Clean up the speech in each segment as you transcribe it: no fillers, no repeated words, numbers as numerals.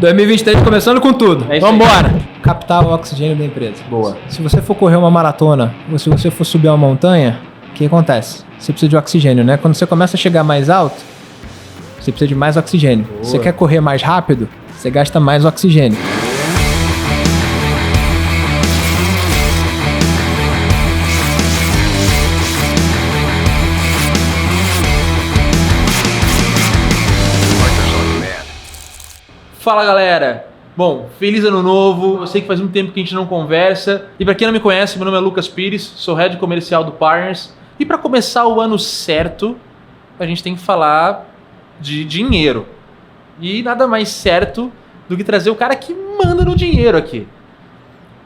2023 começando com tudo. Vambora! Aí. Captar o oxigênio da empresa. Boa. Se você for correr uma maratona, ou se você for subir uma montanha, o que acontece? Você precisa de oxigênio, né? Quando você começa a chegar mais alto, você precisa de mais oxigênio. Boa. Você quer correr mais rápido, você gasta mais oxigênio. Fala, galera! Bom, feliz ano novo. Eu sei que faz muito tempo que a gente não conversa. E para quem não me conhece, meu nome é Lucas Pires, sou Head Comercial do Partners. E para começar o ano certo, a gente tem que falar de dinheiro. E nada mais certo do que trazer o cara que manda no dinheiro aqui.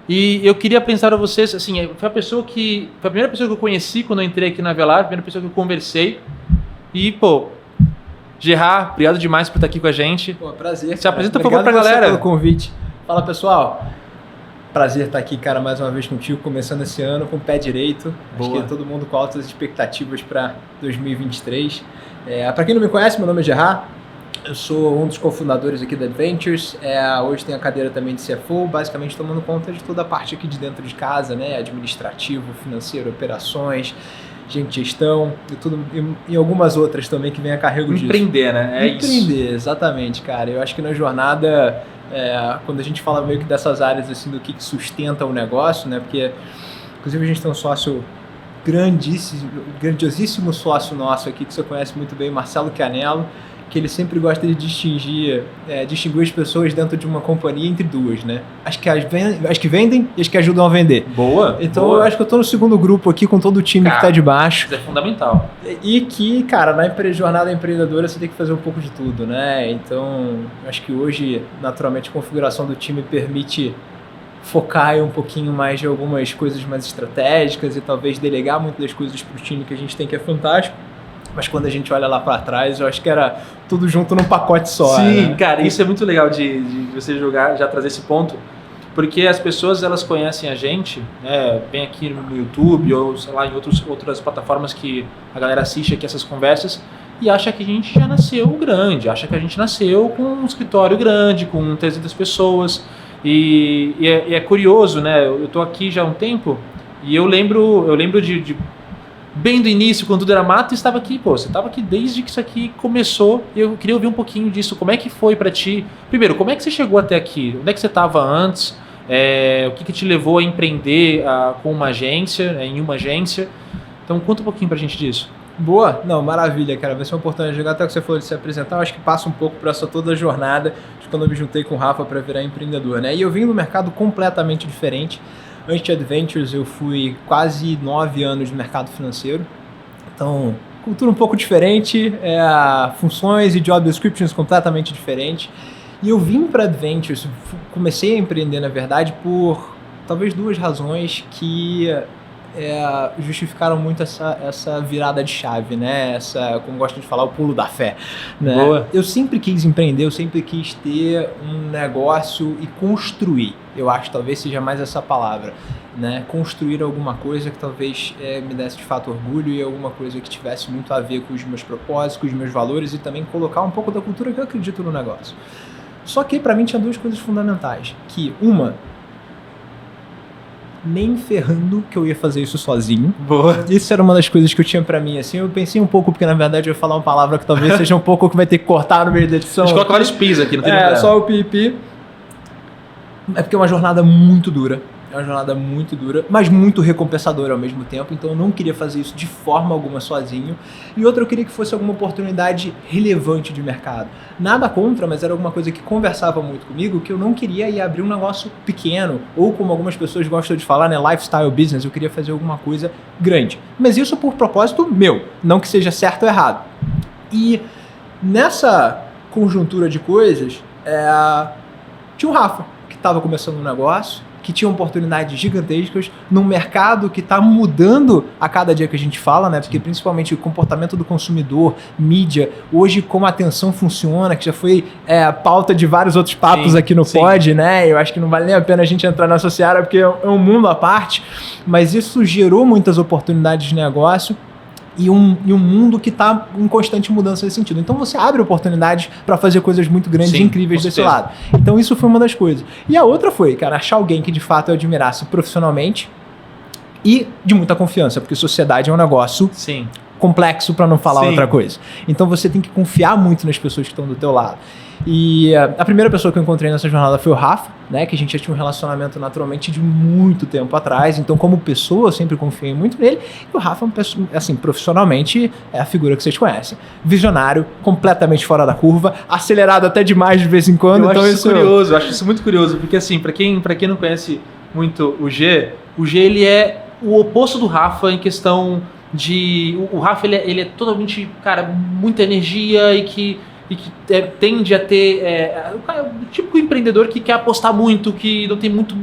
E eu queria apresentar para vocês, assim, foi a primeira pessoa que eu conheci quando eu entrei aqui na Velar, a primeira pessoa que eu conversei. E, pô, Gerard, obrigado demais por estar aqui com a gente. Pô, prazer. Se apresenta, por favor, favor, pra galera. Pelo convite. Fala, pessoal. Prazer estar aqui, cara, mais uma vez contigo, começando esse ano com o pé direito. Boa. Acho que todo mundo com altas expectativas para 2023. Para quem não me conhece, meu nome é Gerard. Eu sou um dos cofundadores aqui da Adventures. Hoje tenho a cadeira também de CFO, basicamente tomando conta de toda a parte aqui de dentro de casa, né? Administrativo, financeiro, operações, gestão e algumas outras também que vem a carrego disso. Empreender, né? Empreender, exatamente, cara. Eu acho que na jornada, quando a gente fala meio que dessas áreas assim, do que sustenta o negócio, né? Porque, inclusive, a gente tem um sócio grandiosíssimo sócio nosso aqui, que você conhece muito bem, Marcelo Chianello, que ele sempre gosta de distinguir as pessoas dentro de uma companhia entre duas, né? As que vendem e as que ajudam a vender. Boa. Então boa. eu acho que eu tô no segundo grupo aqui com todo o time que tá de baixo. Isso é fundamental. E que, cara, na jornada empreendedora você tem que fazer um pouco de tudo, né? Então, eu acho que hoje, naturalmente, a configuração do time permite focar um pouquinho mais em algumas coisas mais estratégicas e talvez delegar muitas das coisas pro time que a gente tem, que é fantástico. Mas quando a gente olha lá para trás, eu acho que era tudo junto num pacote só. Sim, né? cara, isso é muito legal de você já trazer esse ponto, porque as pessoas, elas conhecem a gente, né, bem aqui no YouTube ou, sei lá, em outras plataformas que a galera assiste aqui essas conversas e acha que a gente já nasceu grande, acha que a gente nasceu com um escritório grande, com 300 pessoas e é curioso, né, eu tô aqui já há um tempo e eu lembro de bem do início, quando tudo era mato, estava aqui, você estava aqui desde que isso aqui começou, e eu queria ouvir um pouquinho disso, como é que foi para ti? Primeiro, como é que você chegou até aqui? Onde é que você estava antes? O que te levou a empreender com uma agência, em uma agência? Então, conta um pouquinho pra gente disso. Boa? Não, maravilha, cara. Vai ser uma oportunidade de jogar. Até que você falou de se apresentar, eu acho que passa um pouco por essa toda a jornada de quando eu me juntei com o Rafa para virar empreendedor, né? E eu vim do mercado completamente diferente. Antes de Adventures, eu fui quase 9 anos no mercado financeiro. Então, cultura um pouco diferente, funções e job descriptions completamente diferentes. E eu vim para Adventures, comecei a empreender, na verdade, por talvez 2 razões que justificaram muito essa virada de chave, né? Como gosto de falar, o pulo da fé. Né? Boa. Eu sempre quis empreender, eu sempre quis ter um negócio e construir. Eu acho que talvez seja mais essa palavra, né? Construir alguma coisa que talvez me desse de fato orgulho e alguma coisa que tivesse muito a ver com os meus propósitos, com os meus valores e também colocar um pouco da cultura que eu acredito no negócio. Só que para mim tinha 2 coisas fundamentais, que uma, nem ferrando que eu ia fazer isso sozinho. Boa. Isso era uma das coisas que eu tinha pra mim, assim, eu pensei um pouco, porque na verdade eu ia falar uma palavra que talvez seja um pouco que vai ter que cortar no meio da edição. A gente coloca vários pis aqui, não tem problema. Só o pipi. É porque é uma jornada muito dura. Mas muito recompensadora ao mesmo tempo, então eu não queria fazer isso de forma alguma sozinho. E outra, eu queria que fosse alguma oportunidade relevante de mercado. Nada contra, mas era alguma coisa que conversava muito comigo, que eu não queria ir abrir um negócio pequeno, ou como algumas pessoas gostam de falar, né, lifestyle business, eu queria fazer alguma coisa grande. Mas isso por propósito meu, não que seja certo ou errado. E nessa conjuntura de coisas, tinha o Rafa, que estava começando um negócio, que tinha oportunidades gigantescas num mercado que está mudando a cada dia que a gente fala, né? Porque principalmente o comportamento do consumidor, mídia, hoje como a atenção funciona, que já foi pauta de vários outros papos aqui no Pod, né? Eu acho que não vale nem a pena a gente entrar nessa seara porque é um mundo à parte, mas isso gerou muitas oportunidades de negócio e um mundo que está em constante mudança nesse sentido. Então você abre oportunidades para fazer coisas muito grandes e incríveis desse lado. Então isso foi uma das coisas. E a outra foi, cara, achar alguém que de fato eu admirasse profissionalmente e de muita confiança, porque sociedade é um negócio complexo, para não falar outra coisa. Então você tem que confiar muito nas pessoas que estão do teu lado. E a primeira pessoa que eu encontrei nessa jornada foi o Rafa, né, que a gente já tinha um relacionamento naturalmente de muito tempo atrás, então como pessoa eu sempre confiei muito nele, e o Rafa, assim, profissionalmente é a figura que vocês conhecem. Visionário, completamente fora da curva, acelerado até demais de vez em quando. Eu acho isso muito curioso, porque assim, pra quem não conhece muito o G ele é o oposto do Rafa em questão de... O Rafa ele é totalmente, cara, muita energia e que tende a ter o típico empreendedor que quer apostar muito, que não tem muito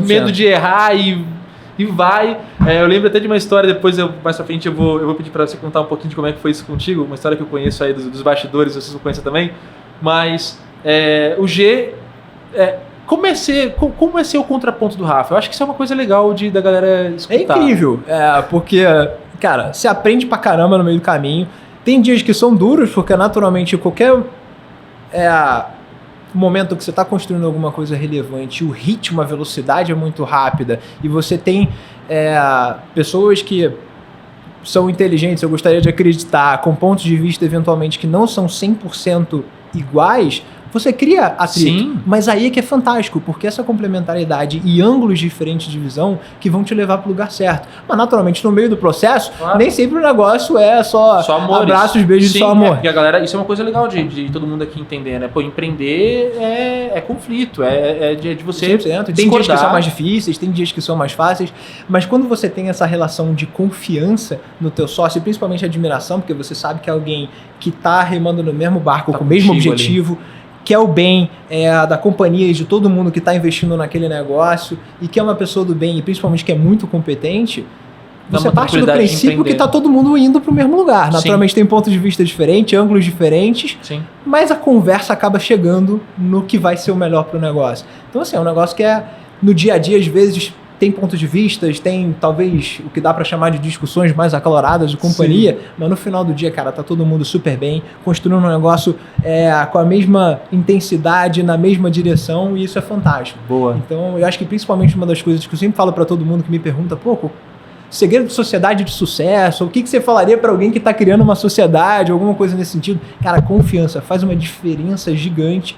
medo de errar e vai. Eu lembro até de uma história, depois mais pra frente eu vou pedir pra você contar um pouquinho de como é que foi isso contigo, uma história que eu conheço aí dos bastidores, vocês não conhecem também, mas o G... Como é ser o contraponto do Rafa? Eu acho que isso é uma coisa legal da galera escutar. É incrível, porque, cara, você aprende pra caramba no meio do caminho. Tem dias que são duros, porque naturalmente qualquer momento que você está construindo alguma coisa relevante, o ritmo, a velocidade é muito rápida, e você tem pessoas que são inteligentes, eu gostaria de acreditar, com pontos de vista eventualmente que não são 100% iguais, você cria atrito. Mas aí é que é fantástico, porque essa complementariedade e ângulos diferentes de visão que vão te levar para o lugar certo. Mas naturalmente no meio do processo, nem sempre o negócio é só abraços, beijos e só amor. Porque a galera, isso é uma coisa legal de todo mundo aqui entender, né? Pô, empreender é conflito, de você 100%. Tem dias que são mais difíceis, tem dias que são mais fáceis, mas quando você tem essa relação de confiança no teu sócio, e principalmente admiração, porque você sabe que é alguém que está remando no mesmo barco, com o mesmo objetivo, ali, que é o bem da companhia e de todo mundo que está investindo naquele negócio e que é uma pessoa do bem e principalmente que é muito competente, você parte do princípio que está todo mundo indo para o mesmo lugar. Naturalmente tem pontos de vista diferentes, ângulos diferentes, mas a conversa acaba chegando no que vai ser o melhor para o negócio. Então assim, é um negócio que no dia a dia às vezes tem pontos de vista, tem talvez o que dá para chamar de discussões mais acaloradas de companhia, mas no final do dia, cara, tá todo mundo super bem, construindo um negócio com a mesma intensidade, na mesma direção, e isso é fantástico. Boa. Então, eu acho que principalmente uma das coisas que eu sempre falo para todo mundo que me pergunta, segredo de sociedade de sucesso, o que você falaria para alguém que está criando uma sociedade, alguma coisa nesse sentido? Cara, confiança faz uma diferença gigante,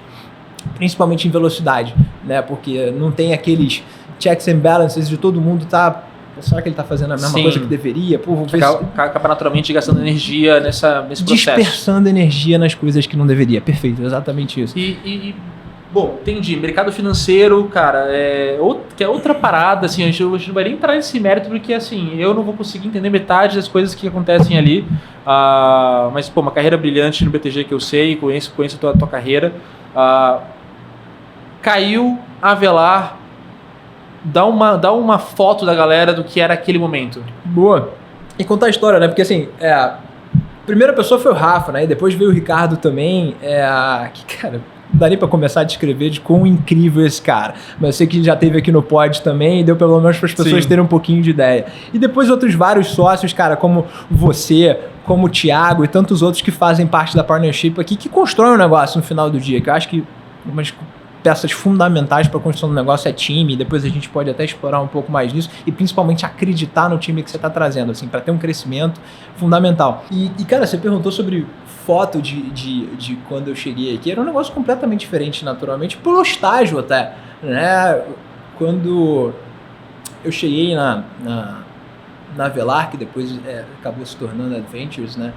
principalmente em velocidade, né? Porque não tem aqueles checks and balances de todo mundo será que ele está fazendo a mesma coisa que deveria? Acaba naturalmente gastando energia nesse processo. Dispersando energia nas coisas que não deveria. Perfeito, exatamente isso. Bom, entendi. Mercado financeiro, cara, que é outra parada, assim, a gente não vai nem entrar nesse mérito, porque, assim, eu não vou conseguir entender metade das coisas que acontecem ali, mas, uma carreira brilhante no BTG que eu sei, conheço a tua carreira. Caiu, Avelar, dá uma foto da galera do que era aquele momento. Boa. E contar a história, né? Porque assim, a primeira pessoa foi o Rafa, né? E depois veio o Ricardo também. Que, cara, não dá nem pra começar a descrever de quão incrível esse cara. Mas eu sei que já esteve aqui no pod também e deu pelo menos para as pessoas terem um pouquinho de ideia. E depois outros vários sócios, cara, como você, como o Thiago e tantos outros que fazem parte da partnership aqui, que constroem o negócio no final do dia. Que eu acho que umas peças fundamentais para a construção do negócio é time, depois a gente pode até explorar um pouco mais disso, e principalmente acreditar no time que você está trazendo, assim, para ter um crescimento fundamental. E, cara, você perguntou sobre foto de quando eu cheguei aqui, era um negócio completamente diferente, naturalmente, pelo estágio até, né? Quando eu cheguei na Avelar, que depois acabou se tornando Adventures, né?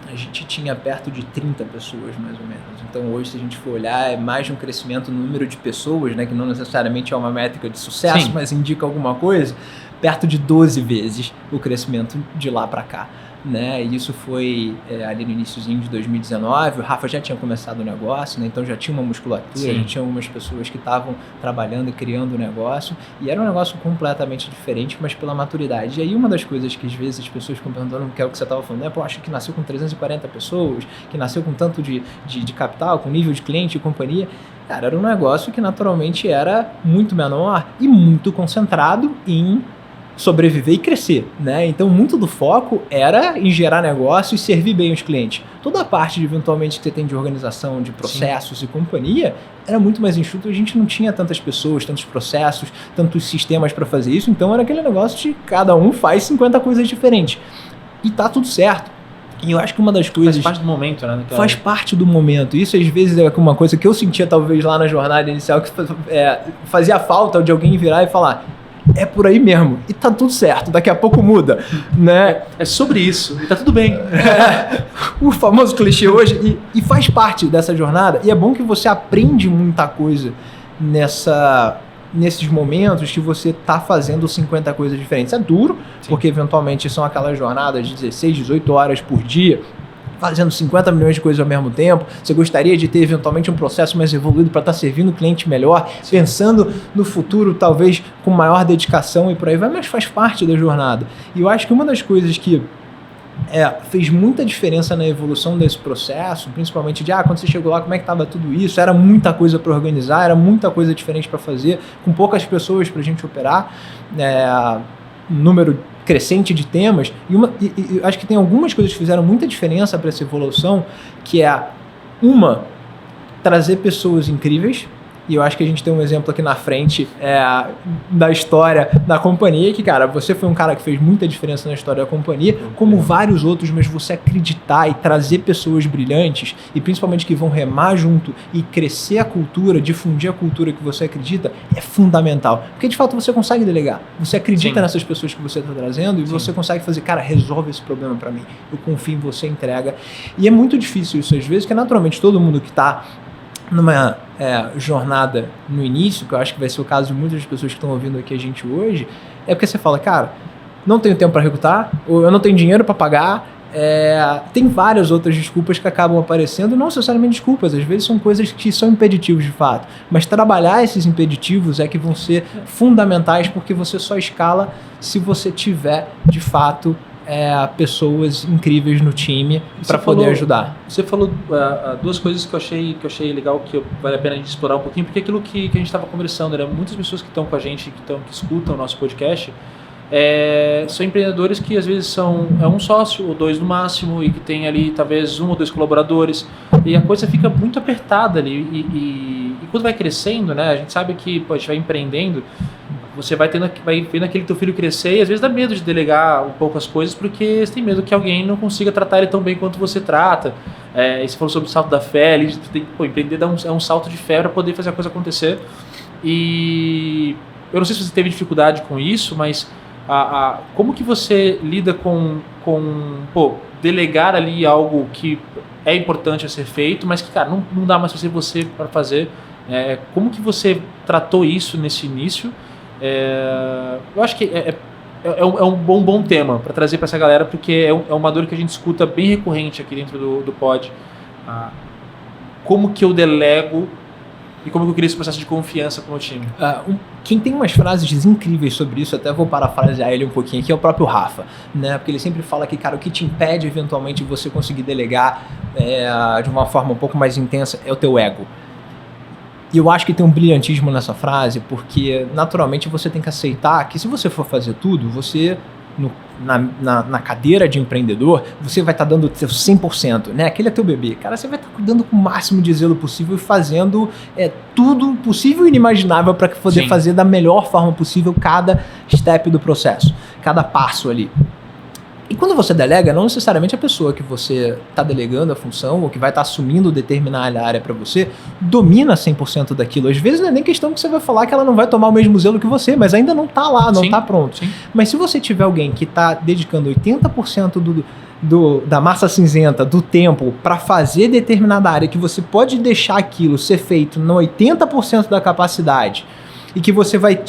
A gente tinha perto de 30 pessoas, mais ou menos. Então, hoje, se a gente for olhar, é mais de um crescimento no número de pessoas, né, que não necessariamente é uma métrica de sucesso, mas indica alguma coisa, perto de 12 vezes o crescimento de lá para cá. Né? E isso foi ali no iniciozinho de 2019, o Rafa já tinha começado o negócio, né? Então já tinha uma musculatura, já tinha algumas pessoas que estavam trabalhando e criando o negócio, e era um negócio completamente diferente, mas pela maturidade. E aí uma das coisas que às vezes as pessoas ficam perguntando, que é o que você estava falando, né? Acho que nasceu com 340 pessoas, que nasceu com tanto de capital, com nível de cliente e companhia. Cara, era um negócio que naturalmente era muito menor e muito concentrado em sobreviver e crescer, né? Então muito do foco era em gerar negócio e servir bem os clientes. Toda a parte de eventualmente que você tem de organização, de processos e companhia, era muito mais enxuto. A gente não tinha tantas pessoas, tantos processos, tantos sistemas para fazer isso. Então era aquele negócio de cada um faz 50 coisas diferentes. E tá tudo certo. E eu acho que uma das coisas... Faz parte do momento, né? Faz parte do momento. Isso às vezes é uma coisa que eu sentia talvez lá na jornada inicial, que fazia falta de alguém virar e falar: é por aí mesmo, e tá tudo certo, daqui a pouco muda, né? É sobre isso, e tá tudo bem. O famoso clichê hoje, e faz parte dessa jornada, e é bom que você aprende muita coisa nesses momentos que você tá fazendo 50 coisas diferentes. É duro, porque eventualmente são aquelas jornadas de 16, 18 horas por dia, fazendo 50 milhões de coisas ao mesmo tempo. Você gostaria de ter eventualmente um processo mais evoluído para estar servindo o cliente melhor, pensando no futuro talvez com maior dedicação e por aí vai, mas faz parte da jornada. E eu acho que uma das coisas que fez muita diferença na evolução desse processo, principalmente de quando você chegou lá, como é que estava tudo isso, era muita coisa para organizar, era muita coisa diferente para fazer, com poucas pessoas para a gente operar, um número crescente de temas, e acho que tem algumas coisas que fizeram muita diferença para essa evolução, que é trazer pessoas incríveis. E eu acho que a gente tem um exemplo aqui na frente da história da companhia, que, cara, você foi um cara que fez muita diferença na história da companhia, como vários outros, mas você acreditar e trazer pessoas brilhantes, e principalmente que vão remar junto e crescer a cultura, difundir a cultura que você acredita, é fundamental. Porque, de fato, você consegue delegar. Você acredita nessas pessoas que você está trazendo e você consegue fazer, cara, resolve esse problema para mim. Eu confio em você, entrega. E é muito difícil isso, às vezes, que naturalmente todo mundo que está numa jornada no início, que eu acho que vai ser o caso de muitas pessoas que estão ouvindo aqui a gente hoje, é porque você fala: cara, não tenho tempo para recrutar, ou eu não tenho dinheiro para pagar, tem várias outras desculpas que acabam aparecendo, não necessariamente desculpas, às vezes são coisas que são impeditivos de fato, mas trabalhar esses impeditivos é que vão ser fundamentais, porque você só escala se você tiver de fato pessoas incríveis no time para poder ajudar. Você falou duas coisas que eu achei legal, que vale a pena a gente explorar um pouquinho, porque aquilo que a gente estava conversando, né? Muitas pessoas que estão com a gente, que escutam o nosso podcast, são empreendedores que às vezes são um sócio ou dois no máximo, e que tem ali talvez um ou dois colaboradores, e a coisa fica muito apertada ali, e quando vai crescendo, né? A gente sabe que a gente vai empreendendo, você vai vendo aquele teu filho crescer, e às vezes dá medo de delegar um pouco as coisas, porque você tem medo que alguém não consiga tratar ele tão bem quanto você trata. E você falou sobre o salto da fé, empreender é um salto de fé para poder fazer a coisa acontecer. E eu não sei se você teve dificuldade com isso, mas como que você lida com delegar ali algo que é importante a ser feito, mas que, cara, não dá mais para ser você para fazer. Como que você tratou isso nesse início? Eu acho que é um bom tema para trazer para essa galera, porque é uma dor que a gente escuta bem recorrente aqui dentro do pod. Como que eu delego e como que eu crio esse processo de confiança com o time? Quem tem umas frases incríveis sobre isso, até vou parafrasear ele um pouquinho aqui, é o próprio Rafa, né? Porque ele sempre fala que, cara, o que te impede eventualmente de você conseguir delegar de uma forma um pouco mais intensa é o teu ego. E eu acho que tem um brilhantismo nessa frase, porque naturalmente você tem que aceitar que, se você for fazer tudo, você, na cadeira de empreendedor, você vai estar dando o seu 100%, né? Aquele é teu bebê. Cara, você vai estar cuidando com o máximo de zelo possível e fazendo tudo possível e inimaginável para poder fazer da melhor forma possível cada step do processo, cada passo ali. E quando você delega, não necessariamente a pessoa que você está delegando a função ou que vai estar assumindo determinada área para você domina 100% daquilo. Às vezes não é nem questão que você vai falar que ela não vai tomar o mesmo zelo que você, mas ainda não está lá, não está pronto. Sim. Mas se você tiver alguém que está dedicando 80% da massa cinzenta, do tempo, para fazer determinada área, que você pode deixar aquilo ser feito no 80% da capacidade, e que você vai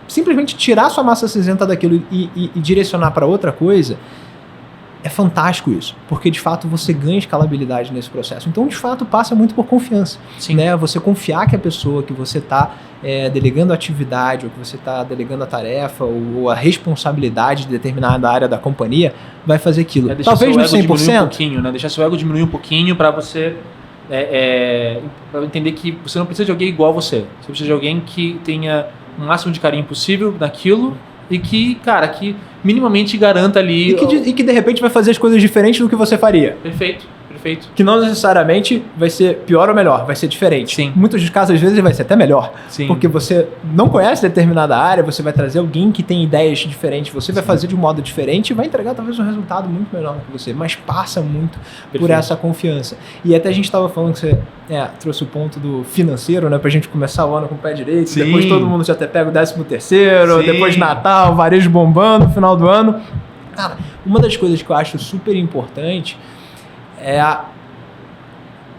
simplesmente tirar sua massa cinzenta daquilo e direcionar para outra coisa, é fantástico isso, porque de fato você ganha escalabilidade nesse processo. Então, de fato, passa muito por confiança, né? Você confiar que a pessoa que você está delegando a atividade, ou que você está delegando a tarefa, ou a responsabilidade de determinada área da companhia, vai fazer aquilo. Talvez no 100%. Um pouquinho, né? Deixar seu ego diminuir um pouquinho para você pra entender que você não precisa de alguém igual a você. Você precisa de alguém que tenha o máximo de carinho possível naquilo e que, cara, que minimamente garanta ali... E que de repente vai fazer as coisas diferentes do que você faria. Perfeito. Que não necessariamente vai ser pior ou melhor, vai ser diferente. Sim. Em muitos dos casos, às vezes, vai ser até melhor. Sim. Porque você não conhece determinada área, você vai trazer alguém que tem ideias diferentes, você vai fazer de um modo diferente e vai entregar talvez um resultado muito melhor que você, mas passa muito por essa confiança. E até a gente estava falando que você trouxe o ponto do financeiro, né, pra gente começar o ano com o pé direito, Sim. depois todo mundo já até pega o 13º, depois Natal, varejo bombando, final do ano. Cara, uma das coisas que eu acho super importante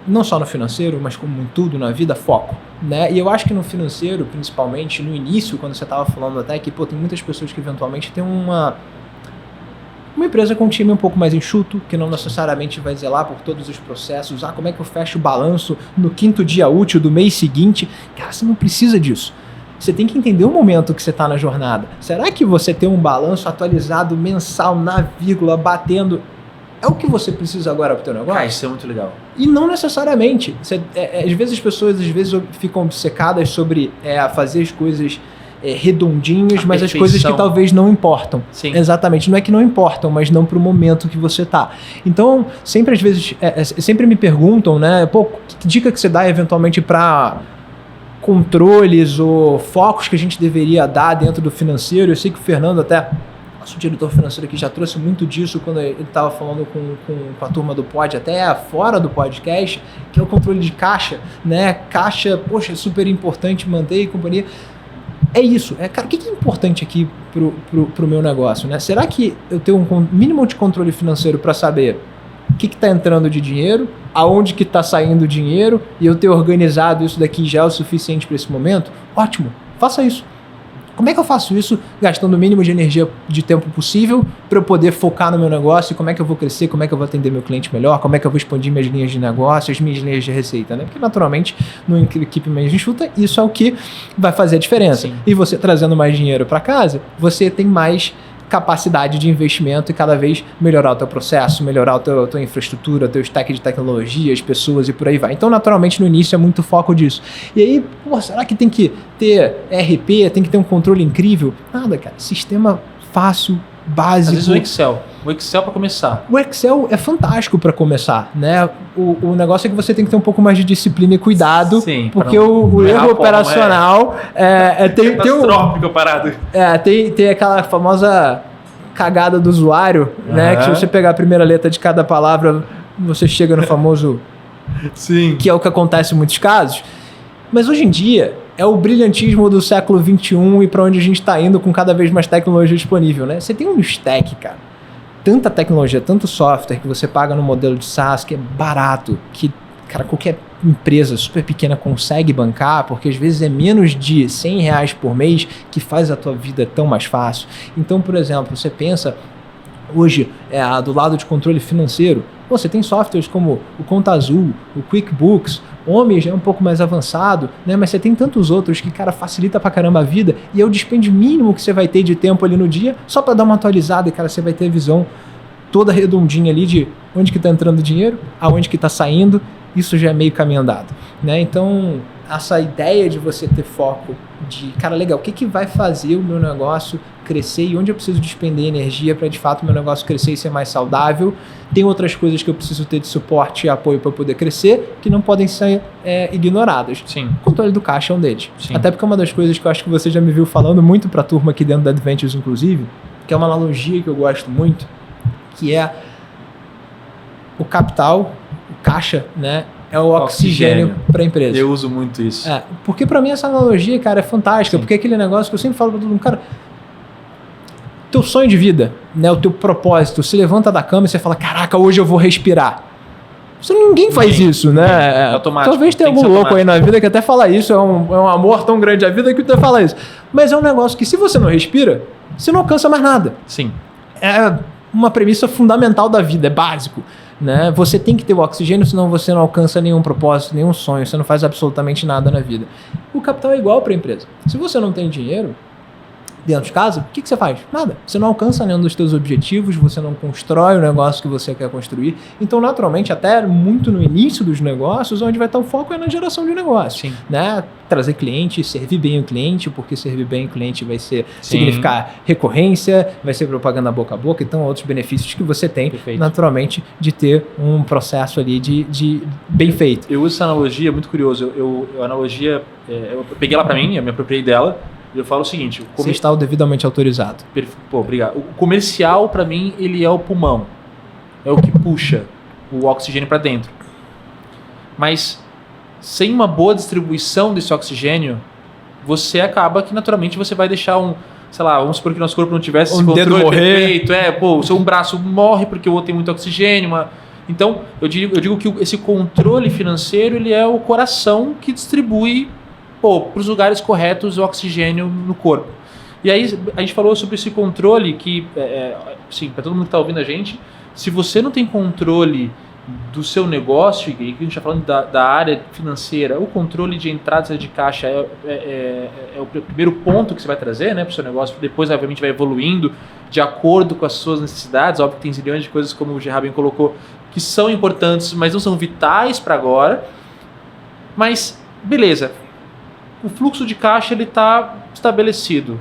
não só no financeiro, mas como em tudo na vida, foco, né? E eu acho que no financeiro, principalmente, no início, quando você estava falando até que, tem muitas pessoas que eventualmente têm uma empresa com um time um pouco mais enxuto, que não necessariamente vai zelar por todos os processos. Como é que eu fecho o balanço no 5º dia útil do mês seguinte? Cara, você não precisa disso. Você tem que entender o momento que você está na jornada. Será que você tem um balanço atualizado mensal, na vírgula, batendo... É o que você precisa agora para o teu negócio? Cara, isso é muito legal. E não necessariamente. Às vezes as pessoas ficam obcecadas sobre fazer as coisas redondinhas, mas as coisas que talvez não importam. Sim. Exatamente. Não é que não importam, mas não para o momento que você está. Então, sempre às vezes, sempre me perguntam, né? Que dica que você dá eventualmente para controles ou focos que a gente deveria dar dentro do financeiro? Eu sei que o Fernando até... o diretor financeiro aqui já trouxe muito disso quando ele estava falando com a turma do pod, até fora do podcast, que é o controle de caixa, né? Caixa, poxa, é super importante manter e companhia. É isso. Cara, o que é importante aqui pro meu negócio, né? Será que eu tenho um mínimo de controle financeiro para saber o que está entrando de dinheiro, aonde que está saindo dinheiro, e eu ter organizado isso daqui já é o suficiente para esse momento? Ótimo, faça isso. Como é que eu faço isso gastando o mínimo de energia de tempo possível para eu poder focar no meu negócio? Como é que eu vou crescer? Como é que eu vou atender meu cliente melhor? Como é que eu vou expandir minhas linhas de negócio, as minhas linhas de receita, né? Porque naturalmente, numa equipe mais enxuta, isso é o que vai fazer a diferença. Sim. E você trazendo mais dinheiro para casa, você tem mais capacidade de investimento e cada vez melhorar o teu processo, melhorar a tua infraestrutura, o teu stack de tecnologias, pessoas e por aí vai. Então, naturalmente, no início é muito foco disso. E aí, será que tem que ter RP, tem que ter um controle incrível? Nada, cara. Sistema fácil, básico. Às vezes o Excel. O Excel para começar. O Excel é fantástico para começar, né? O negócio é que você tem que ter um pouco mais de disciplina e cuidado. Sim, porque o erro operacional tem catastrófico parado. Tem aquela famosa cagada do usuário, né? Que se você pegar a primeira letra de cada palavra, você chega no famoso... Sim. Que é o que acontece em muitos casos. Mas hoje em dia é o brilhantismo do século XXI e para onde a gente está indo com cada vez mais tecnologia disponível, né? Você tem um stack, cara. Tanta tecnologia, tanto software que você paga no modelo de SaaS que é barato, que, cara, qualquer empresa super pequena consegue bancar, porque às vezes é menos de R$100 por mês que faz a tua vida tão mais fácil. Então, por exemplo, você pensa hoje do lado de controle financeiro, você tem softwares como o Conta Azul, o QuickBooks, Omni já é um pouco mais avançado, né? Mas você tem tantos outros que, cara, facilita pra caramba a vida e é o dispêndio mínimo que você vai ter de tempo ali no dia só para dar uma atualizada e, cara, você vai ter a visão toda redondinha ali de onde que tá entrando dinheiro, aonde que tá saindo, isso já é meio caminho andado, né? Então, essa ideia de você ter foco de, cara, legal, o que vai fazer o meu negócio crescer e onde eu preciso despender energia para de fato o meu negócio crescer e ser mais saudável. Tem outras coisas que eu preciso ter de suporte e apoio para poder crescer que não podem ser ignoradas. Sim. O controle do caixa é um deles. Sim. Até porque é uma das coisas que eu acho que você já me viu falando muito para a turma aqui dentro da Adventures, inclusive, que é uma analogia que eu gosto muito, que é o capital, o caixa, né? É o oxigênio para a empresa. Eu uso muito isso. Porque para mim essa analogia, cara, é fantástica. Sim. Porque é aquele negócio que eu sempre falo para todo mundo, cara, teu sonho de vida, né, o teu propósito, você levanta da cama e você fala, caraca, hoje eu vou respirar. Ninguém faz isso, né? É automático. Talvez tenha algum louco aí na vida que até fala isso, é um amor tão grande a vida que até fala isso. Mas é um negócio que se você não respira, você não alcança mais nada. Sim. É uma premissa fundamental da vida, é básico. Né? Você tem que ter o oxigênio, senão você não alcança nenhum propósito, nenhum sonho, você não faz absolutamente nada na vida. O capital é igual para a empresa. Se você não tem dinheiro, dentro de casa, o que você faz? Nada. Você não alcança nenhum dos seus objetivos, você não constrói o negócio que você quer construir. Então, naturalmente, até muito no início dos negócios, onde vai estar o foco é na geração de negócio. Sim. Né? Trazer cliente, servir bem o cliente, porque servir bem o cliente vai significar recorrência, vai ser propaganda boca a boca, então outros benefícios que você tem, naturalmente, de ter um processo ali de bem feito. Eu uso essa analogia, muito curioso, eu peguei ela para mim, eu me apropriei dela, e eu falo o seguinte... Você está devidamente autorizado. Pô, obrigado. O comercial, para mim, ele é o pulmão, é o que puxa o oxigênio para dentro. Mas sem uma boa distribuição desse oxigênio, você acaba que naturalmente você vai deixar sei lá, vamos supor que nosso corpo não tivesse esse controle perfeito, o seu braço morre porque o outro tem muito oxigênio, então eu digo que esse controle financeiro, ele é o coração que distribui para os lugares corretos o oxigênio no corpo. E aí a gente falou sobre esse controle que, sim, para todo mundo que está ouvindo a gente, se você não tem controle do seu negócio, e aqui a gente está falando da área financeira, o controle de entrada e saída de caixa é o primeiro ponto que você vai trazer, né, para o seu negócio. Depois, obviamente, vai evoluindo de acordo com as suas necessidades. Óbvio que tem zilhões de coisas, como o Gerard bem colocou, que são importantes, mas não são vitais para agora. Mas, beleza, o fluxo de caixa está estabelecido.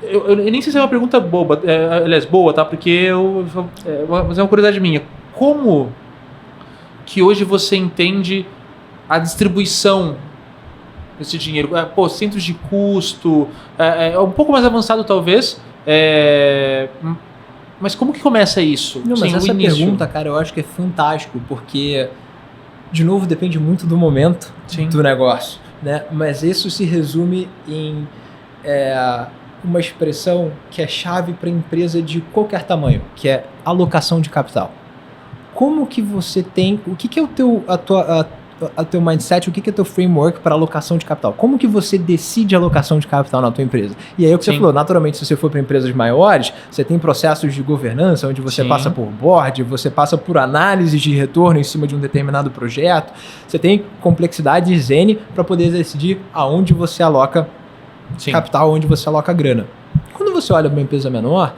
Eu nem sei se é uma pergunta boba, aliás, boa, tá? Porque mas é uma curiosidade minha. Como que hoje você entende a distribuição desse dinheiro? Centros de custo, é um pouco mais avançado talvez, mas como que começa isso? Não, mas essa pergunta, cara, eu acho que é fantástico, porque, de novo, depende muito do momento do negócio, né? Mas isso se resume em uma expressão que é chave para empresa de qualquer tamanho, que é alocação de capital. Como que você tem, o que é o teu mindset, o que é o teu framework para alocação de capital? Como que você decide a alocação de capital na tua empresa? E aí é o que você falou, naturalmente, se você for para empresas maiores, você tem processos de governança, onde você passa por board, você passa por análise de retorno em cima de um determinado projeto, você tem complexidades N para poder decidir aonde você aloca capital, onde você aloca grana. Quando você olha para uma empresa menor,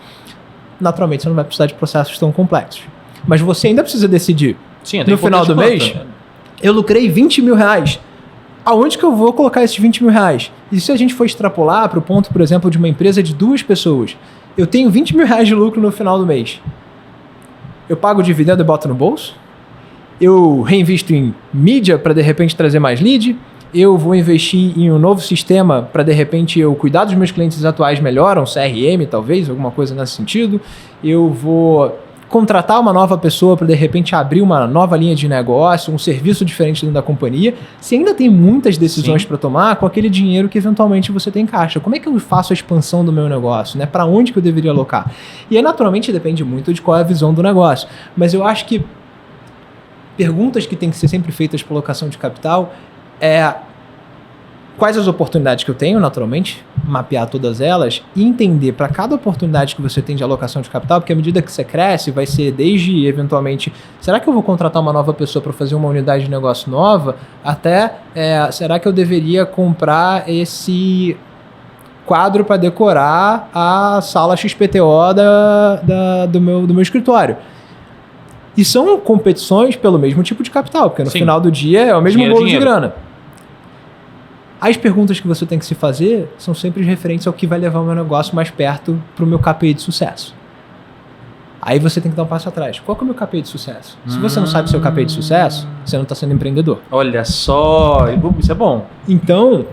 naturalmente você não vai precisar de processos tão complexos. Mas você ainda precisa decidir. No final do mês, eu lucrei 20 mil reais. Aonde que eu vou colocar esses 20 mil reais? E se a gente for extrapolar para o ponto, por exemplo, de uma empresa de 2 pessoas, eu tenho 20 mil reais de lucro no final do mês. Eu pago o dividendo e boto no bolso? Eu reinvisto em mídia para, de repente, trazer mais lead? Eu vou investir em um novo sistema para, de repente, eu cuidar dos meus clientes atuais melhor, um CRM, talvez, alguma coisa nesse sentido? Eu vou contratar uma nova pessoa para, de repente, abrir uma nova linha de negócio, um serviço diferente dentro da companhia. Você ainda tem muitas decisões para tomar com aquele dinheiro que eventualmente você tem em caixa. Como é que eu faço a expansão do meu negócio? Né? Para onde que eu deveria alocar? E aí, naturalmente, depende muito de qual é a visão do negócio. Mas eu acho que perguntas que têm que ser sempre feitas para alocação de capital quais as oportunidades que eu tenho, naturalmente, mapear todas elas e entender para cada oportunidade que você tem de alocação de capital, porque à medida que você cresce, vai ser desde, eventualmente, será que eu vou contratar uma nova pessoa para fazer uma unidade de negócio nova, até, será que eu deveria comprar esse quadro para decorar a sala XPTO do meu escritório. E são competições pelo mesmo tipo de capital, porque no final do dia é o mesmo bolo de grana. As perguntas que você tem que se fazer são sempre referentes ao que vai levar o meu negócio mais perto para o meu KPI de sucesso. Aí você tem que dar um passo atrás. Qual que é o meu KPI de sucesso? Se você não sabe o seu KPI de sucesso, você não está sendo empreendedor. Olha só, isso é bom. Então,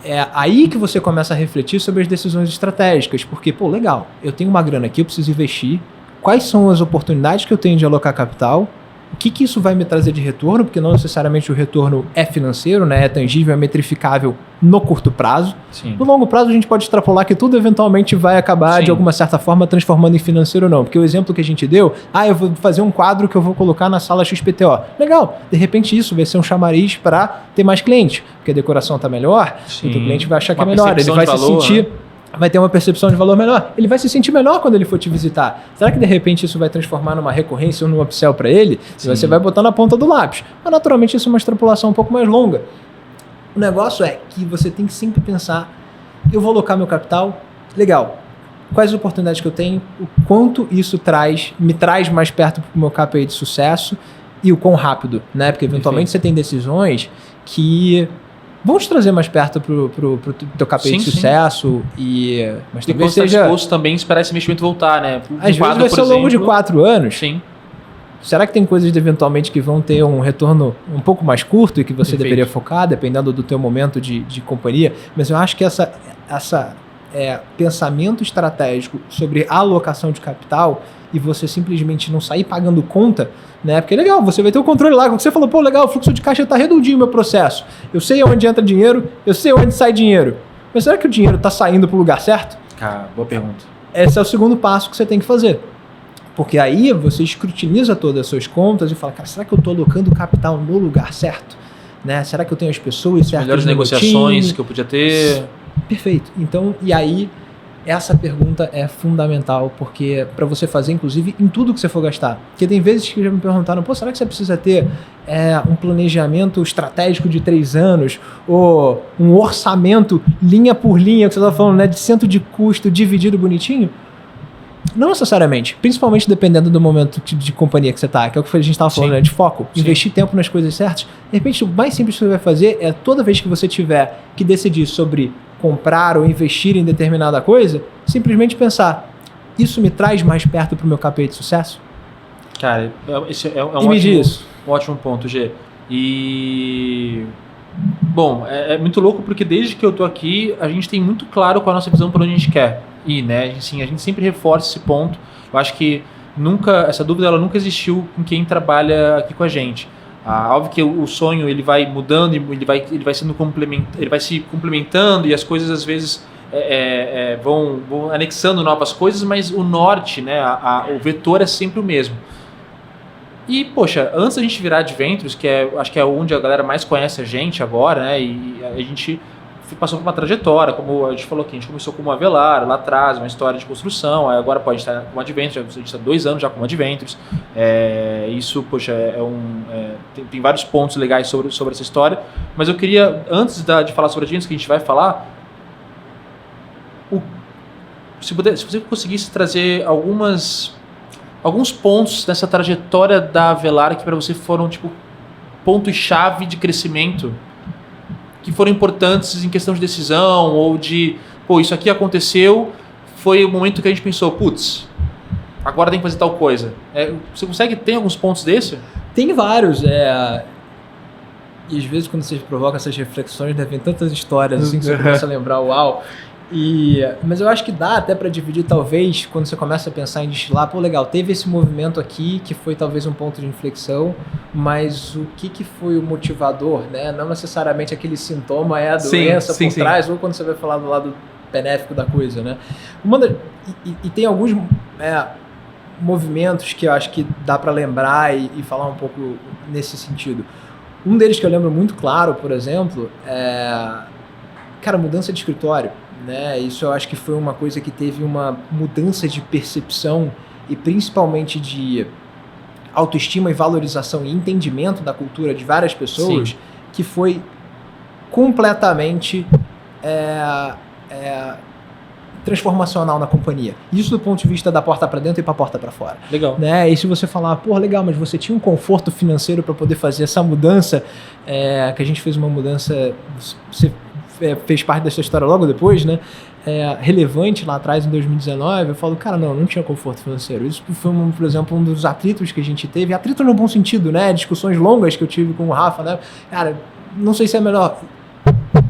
é aí que você começa a refletir sobre as decisões estratégicas. Porque, legal, eu tenho uma grana aqui, eu preciso investir. Quais são as oportunidades que eu tenho de alocar capital? O que isso vai me trazer de retorno? Porque não necessariamente o retorno é financeiro, né? É tangível, é metrificável no curto prazo. Sim. No longo prazo, a gente pode extrapolar que tudo eventualmente vai acabar, de alguma certa forma, transformando em financeiro ou não. Porque o exemplo que a gente deu, eu vou fazer um quadro que eu vou colocar na sala XPTO. Legal, de repente isso vai ser um chamariz para ter mais clientes, porque a decoração está melhor, então o cliente vai achar que é melhor, ele vai se sentir... Vai ter uma percepção de valor melhor. Ele vai se sentir melhor quando ele for te visitar. Será que de repente isso vai transformar numa recorrência ou num upsell para ele? Você vai botar na ponta do lápis. Mas naturalmente isso é uma extrapolação um pouco mais longa. O negócio é que você tem que sempre pensar, eu vou alocar meu capital legal, quais as oportunidades que eu tenho, o quanto isso me traz mais perto do meu KPI de sucesso e o quão rápido, né? Porque eventualmente você tem decisões que vão te trazer mais perto pro teu KPI de sucesso mas talvez seja... disposto também esperar esse investimento voltar, né? Às vezes vai ser ao longo de 4 anos. Sim. Será que tem coisas eventualmente que vão ter um retorno um pouco mais curto e que você deveria focar, dependendo do teu momento de companhia? Mas eu acho que essa pensamento estratégico sobre alocação de capital e você simplesmente não sair pagando conta, né? Porque é legal, você vai ter o controle lá. Quando você falou, pô, legal, o fluxo de caixa está redondinho o meu processo. Eu sei onde entra dinheiro, eu sei onde sai dinheiro. Mas será que o dinheiro está saindo para o lugar certo? Cara, boa pergunta. Esse é o segundo passo que você tem que fazer. Porque aí você escrutiniza todas as suas contas e fala, cara, será que eu estou alocando capital no lugar certo? Né? Será que eu tenho as pessoas certas? Melhores negociações que eu podia ter. Perfeito. Então, e aí, essa pergunta é fundamental, porque para você fazer, inclusive, em tudo que você for gastar. Porque tem vezes que já me perguntaram, pô, será que você precisa ter um planejamento estratégico de 3 anos, ou um orçamento linha por linha, que você estava falando, né, de centro de custo dividido bonitinho? Não necessariamente, principalmente dependendo do momento de companhia que você está, que é o que a gente estava falando, né, de foco, investir tempo nas coisas certas. De repente, o mais simples que você vai fazer é toda vez que você tiver que decidir sobre comprar ou investir em determinada coisa, simplesmente pensar, isso me traz mais perto para o meu KPI de sucesso? Cara, esse é um ótimo ponto, Gê. E... Bom, é muito louco porque desde que eu tô aqui, a gente tem muito claro qual é a nossa visão para onde a gente quer ir, né? Assim, a gente sempre reforça esse ponto. Eu acho que essa dúvida ela nunca existiu com quem trabalha aqui com a gente. Óbvio que o sonho ele vai mudando, ele vai se complementando e as coisas às vezes vão anexando novas coisas, mas o norte, né, o vetor é sempre o mesmo. E, poxa, antes da gente virar Adventures, acho que é onde a galera mais conhece a gente agora, né, e a gente passou por uma trajetória, como a gente falou aqui, a gente começou como Avelar, lá atrás, uma história de construção, aí agora pode estar como Adventures, a gente está 2 anos já como Adventures, isso, poxa, tem vários pontos legais sobre essa história, mas eu queria, antes de falar sobre Adventures, que a gente vai falar, se você conseguisse trazer alguns pontos dessa trajetória da Avelar que para você foram, tipo, pontos-chave de crescimento, que foram importantes em questão de decisão, ou de, pô, isso aqui aconteceu, foi o momento que a gente pensou, putz, agora tem que fazer tal coisa. Você consegue ter alguns pontos desse? Tem vários, E às vezes quando você provoca essas reflexões, devem tantas histórias assim que você começa a lembrar, uau. Mas eu acho que dá até para dividir, talvez, quando você começa a pensar em destilar, pô, legal, teve esse movimento aqui que foi talvez um ponto de inflexão, mas o que foi o motivador, né? Não necessariamente aquele sintoma a doença por trás, ou quando você vai falar do lado benéfico da coisa, né? E tem alguns movimentos que eu acho que dá para lembrar e falar um pouco nesse sentido. Um deles que eu lembro muito claro, por exemplo, mudança de escritório. Né? Isso eu acho que foi uma coisa que teve uma mudança de percepção e principalmente de autoestima e valorização e entendimento da cultura de várias pessoas, que foi completamente transformacional na companhia. Isso do ponto de vista da porta para dentro e para a porta para fora. Legal. Né? E se você falar, pô, legal, mas você tinha um conforto financeiro para poder fazer essa mudança, que a gente fez uma mudança, você fez parte dessa história logo depois, né? Relevante lá atrás, em 2019, eu falo, cara, não tinha conforto financeiro. Isso foi, por exemplo, um dos atritos que a gente teve, atrito no bom sentido, né? Discussões longas que eu tive com o Rafa, né? Cara, não sei se é melhor,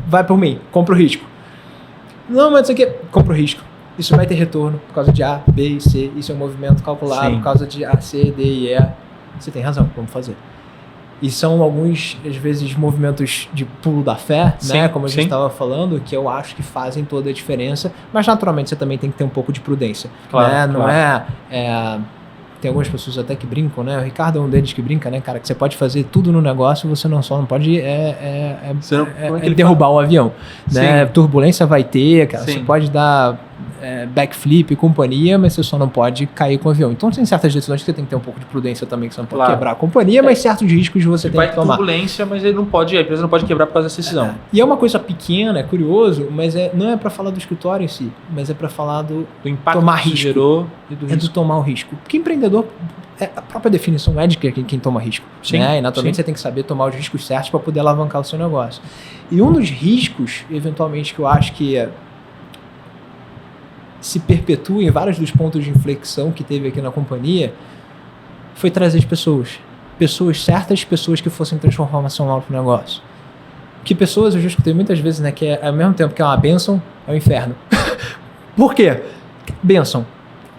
vai por mim, compra o risco. Não, mas isso aqui, compra o risco. Isso vai ter retorno por causa de A, B e C, isso é um movimento calculado por causa de A, C, D e E. Você tem razão, vamos fazer. E são alguns, às vezes, movimentos de pulo da fé, né? Como a gente estava falando, que eu acho que fazem toda a diferença. Mas, naturalmente, você também tem que ter um pouco de prudência. Claro, né? Não tem algumas pessoas até que brincam, né? O Ricardo é um deles que brinca, né, cara? Que você pode fazer tudo no negócio, você não pode derrubar o avião. Né? Turbulência vai ter, cara. Você pode dar backflip e companhia, mas você só não pode cair com o avião. Então tem certas decisões que você tem que ter um pouco de prudência também, que você não pode quebrar a companhia, mas certos riscos você tem que tomar. Vai ter turbulência, mas a empresa não pode quebrar por causa dessa decisão. E é uma coisa pequena, é curioso, mas não é para falar do escritório em si, mas é para falar do impacto tomar que risco. Gerou e do do tomar o risco. Porque empreendedor, a própria definição é de quem toma risco. Sim, né? E naturalmente você tem que saber tomar os riscos certos para poder alavancar o seu negócio. E um dos riscos, eventualmente, que eu acho que se perpetua em vários dos pontos de inflexão que teve aqui na companhia, foi trazer as pessoas. Pessoas certas, pessoas que fossem transformacional para o negócio. Que pessoas, eu já escutei muitas vezes, né, que ao mesmo tempo que é uma bênção, é um inferno. Por quê? Bênção.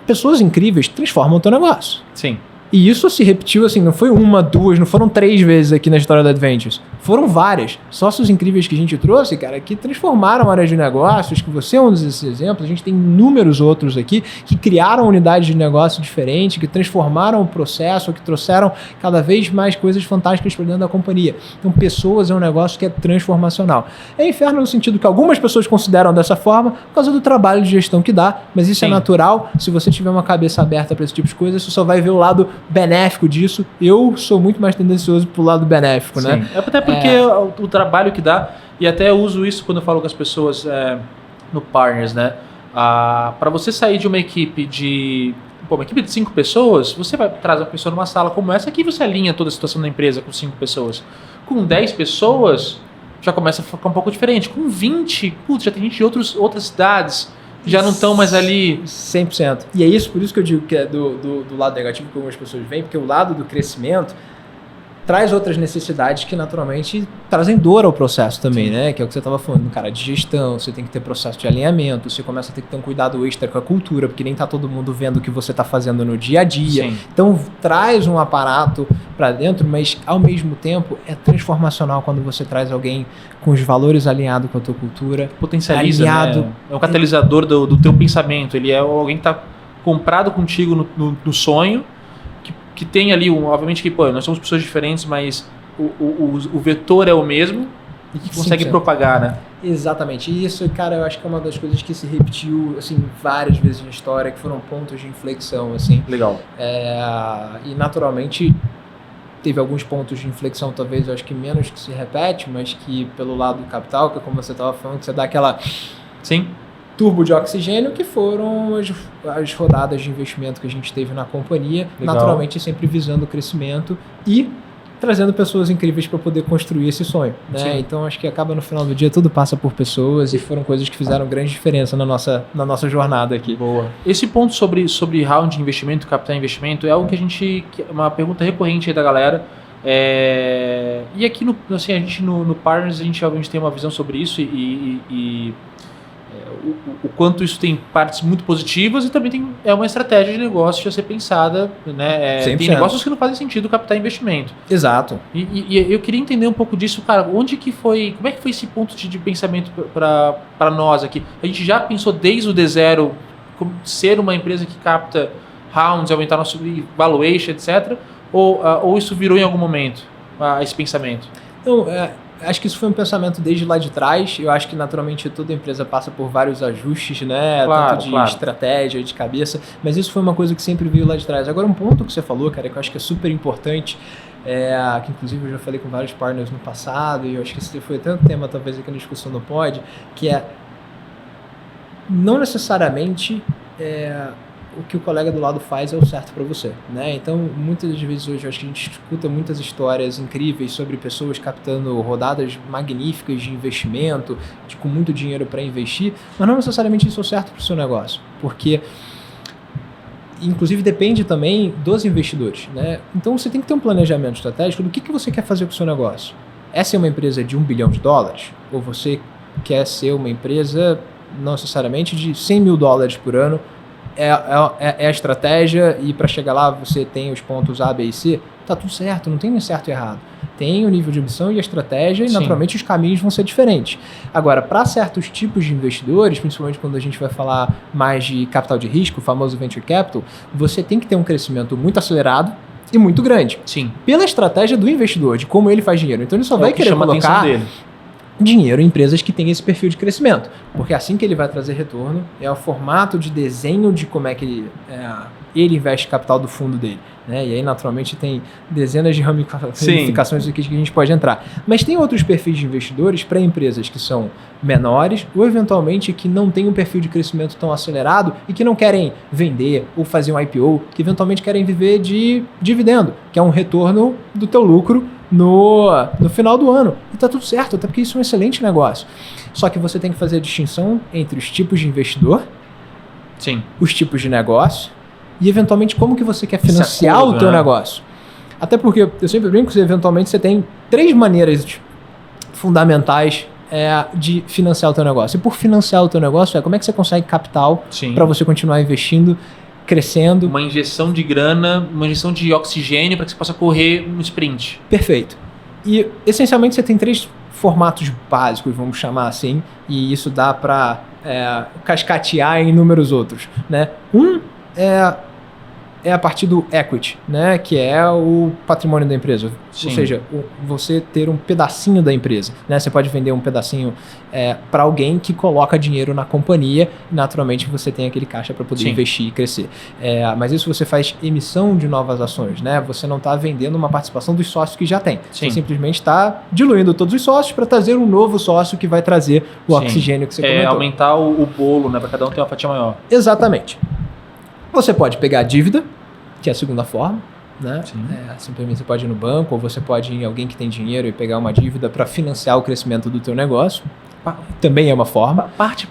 Pessoas incríveis transformam o teu negócio. Sim. E isso se repetiu, assim, não foi uma, duas, não foram 3 vezes aqui na história da Adventures. Foram várias. Sócios incríveis que a gente trouxe, cara, que transformaram áreas de negócios, que você é um desses exemplos. A gente tem inúmeros outros aqui que criaram unidades de negócio diferentes, que transformaram o processo, que trouxeram cada vez mais coisas fantásticas para dentro da companhia. Então, pessoas é um negócio que é transformacional. É inferno no sentido que algumas pessoas consideram dessa forma por causa do trabalho de gestão que dá, mas isso é natural. Se você tiver uma cabeça aberta para esse tipo de coisa, você só vai ver o lado benéfico disso. Eu sou muito mais tendencioso pro lado benéfico, Sim. né? Até porque o trabalho que dá, e até eu uso isso quando eu falo com as pessoas no Partners, né? Para você sair de uma equipe de 5 pessoas, você vai trazer uma pessoa numa sala como essa, aqui você alinha toda a situação da empresa com 5 pessoas. Com 10 pessoas, já começa a ficar um pouco diferente. Com 20, já tem gente de outras cidades, já não estão mais ali. 100%. E é isso, por isso que eu digo que é do lado negativo que algumas pessoas veem, porque o lado do crescimento traz outras necessidades que naturalmente trazem dor ao processo também, né? Que é o que você estava falando, cara, de gestão, você tem que ter processo de alinhamento, você começa a ter que ter um cuidado extra com a cultura, porque nem tá todo mundo vendo o que você está fazendo no dia a dia. Sim. Então traz um aparato para dentro, mas ao mesmo tempo é transformacional quando você traz alguém com os valores alinhados com a tua cultura. Potencializa, alinhado, né? É um catalisador do teu pensamento, ele é alguém que está comprado contigo no sonho, que tem ali, obviamente que nós somos pessoas diferentes, mas o vetor é o mesmo e que consegue 100%. Propagar, né? Exatamente. E isso, cara, eu acho que é uma das coisas que se repetiu, assim, várias vezes na história, que foram pontos de inflexão, assim. Legal. E naturalmente teve alguns pontos de inflexão, talvez, eu acho que menos que se repete, mas que pelo lado do capital, que é como você estava falando, que você dá aquela... Sim. Turbo de oxigênio, que foram as rodadas de investimento que a gente teve na companhia, Legal. Naturalmente sempre visando o crescimento e trazendo pessoas incríveis para poder construir esse sonho, né? Então acho que acaba no final do dia, tudo passa por pessoas e foram coisas que fizeram grande diferença na nossa jornada aqui. Boa. Esse ponto sobre round de investimento, capital investimento, é algo que uma pergunta recorrente aí da galera. E aqui a gente no Partners, a gente obviamente tem uma visão sobre isso e o quanto isso tem partes muito positivas e também é uma estratégia de negócio a ser pensada, né? Tem negócios que não fazem sentido captar investimento. Exato. E eu queria entender um pouco disso, cara. Como é que foi esse ponto de pensamento para nós aqui? A gente já pensou desde o D0 como ser uma empresa que capta rounds, aumentar nosso valuation, etc. Ou isso virou em algum momento, esse pensamento? Então, acho que isso foi um pensamento desde lá de trás. Eu acho que naturalmente toda empresa passa por vários ajustes, né? Claro, tanto de estratégia, de cabeça, mas isso foi uma coisa que sempre veio lá de trás. Agora, um ponto que você falou, cara, que eu acho que é super importante, que inclusive eu já falei com vários partners no passado, e eu acho que esse foi até um tema talvez aqui na discussão do Pod, que não necessariamente o que o colega do lado faz é o certo para você, né? Então, muitas das vezes hoje eu acho que a gente escuta muitas histórias incríveis sobre pessoas captando rodadas magníficas de investimento, com muito dinheiro para investir, mas não necessariamente isso é o certo para o seu negócio, porque inclusive depende também dos investidores, né? Então, você tem que ter um planejamento estratégico do que você quer fazer com o seu negócio. É ser uma empresa de $1 bilhão? Ou você quer ser uma empresa não necessariamente de $100 mil por ano? É a estratégia, e para chegar lá você tem os pontos A, B e C, tá tudo certo, não tem nem certo e errado. Tem o nível de ambição e a estratégia, e naturalmente os caminhos vão ser diferentes. Agora, para certos tipos de investidores, principalmente quando a gente vai falar mais de capital de risco, o famoso venture capital, você tem que ter um crescimento muito acelerado e muito grande. Sim. Pela estratégia do investidor, de como ele faz dinheiro. Então ele só vai querer colocar dinheiro em empresas que têm esse perfil de crescimento, porque assim que ele vai trazer retorno é o formato de desenho de como é que ele investe capital do fundo dele, né? E aí naturalmente tem dezenas de ramificações aqui que a gente pode entrar, mas tem outros perfis de investidores para empresas que são menores ou eventualmente que não têm um perfil de crescimento tão acelerado e que não querem vender ou fazer um IPO, que eventualmente querem viver de dividendo, que é um retorno do teu lucro no final do ano. E tá tudo certo, até porque isso é um excelente negócio. Só que você tem que fazer a distinção entre os tipos de investidor, Sim. os tipos de negócio e eventualmente como que você quer financiar o teu negócio. Até porque eu sempre brinco que eventualmente você tem 3 maneiras fundamentais de financiar o teu negócio. E por financiar o teu negócio como é que você consegue capital para você continuar investindo, crescendo. Uma injeção de grana, uma injeção de oxigênio para que você possa correr um sprint. Perfeito. E essencialmente você tem 3 formatos básicos, vamos chamar assim, e isso dá para cascatear em inúmeros outros, né? Um é a partir do equity, né? Que é o patrimônio da empresa. Sim. Ou seja, você ter um pedacinho da empresa, né? Você pode vender um pedacinho para alguém que coloca dinheiro na companhia e naturalmente você tem aquele caixa para poder investir e crescer. Mas isso você faz emissão de novas ações, né? Você não está vendendo uma participação dos sócios que já tem. Você simplesmente está diluindo todos os sócios para trazer um novo sócio que vai trazer o oxigênio que você comentou. Aumentar o bolo, né? Para cada um ter uma fatia maior. Exatamente. Você pode pegar a dívida, que é a segunda forma, né? Simplesmente você pode ir no banco ou você pode ir em alguém que tem dinheiro e pegar uma dívida para financiar o crescimento do teu negócio. Também é uma forma. Parte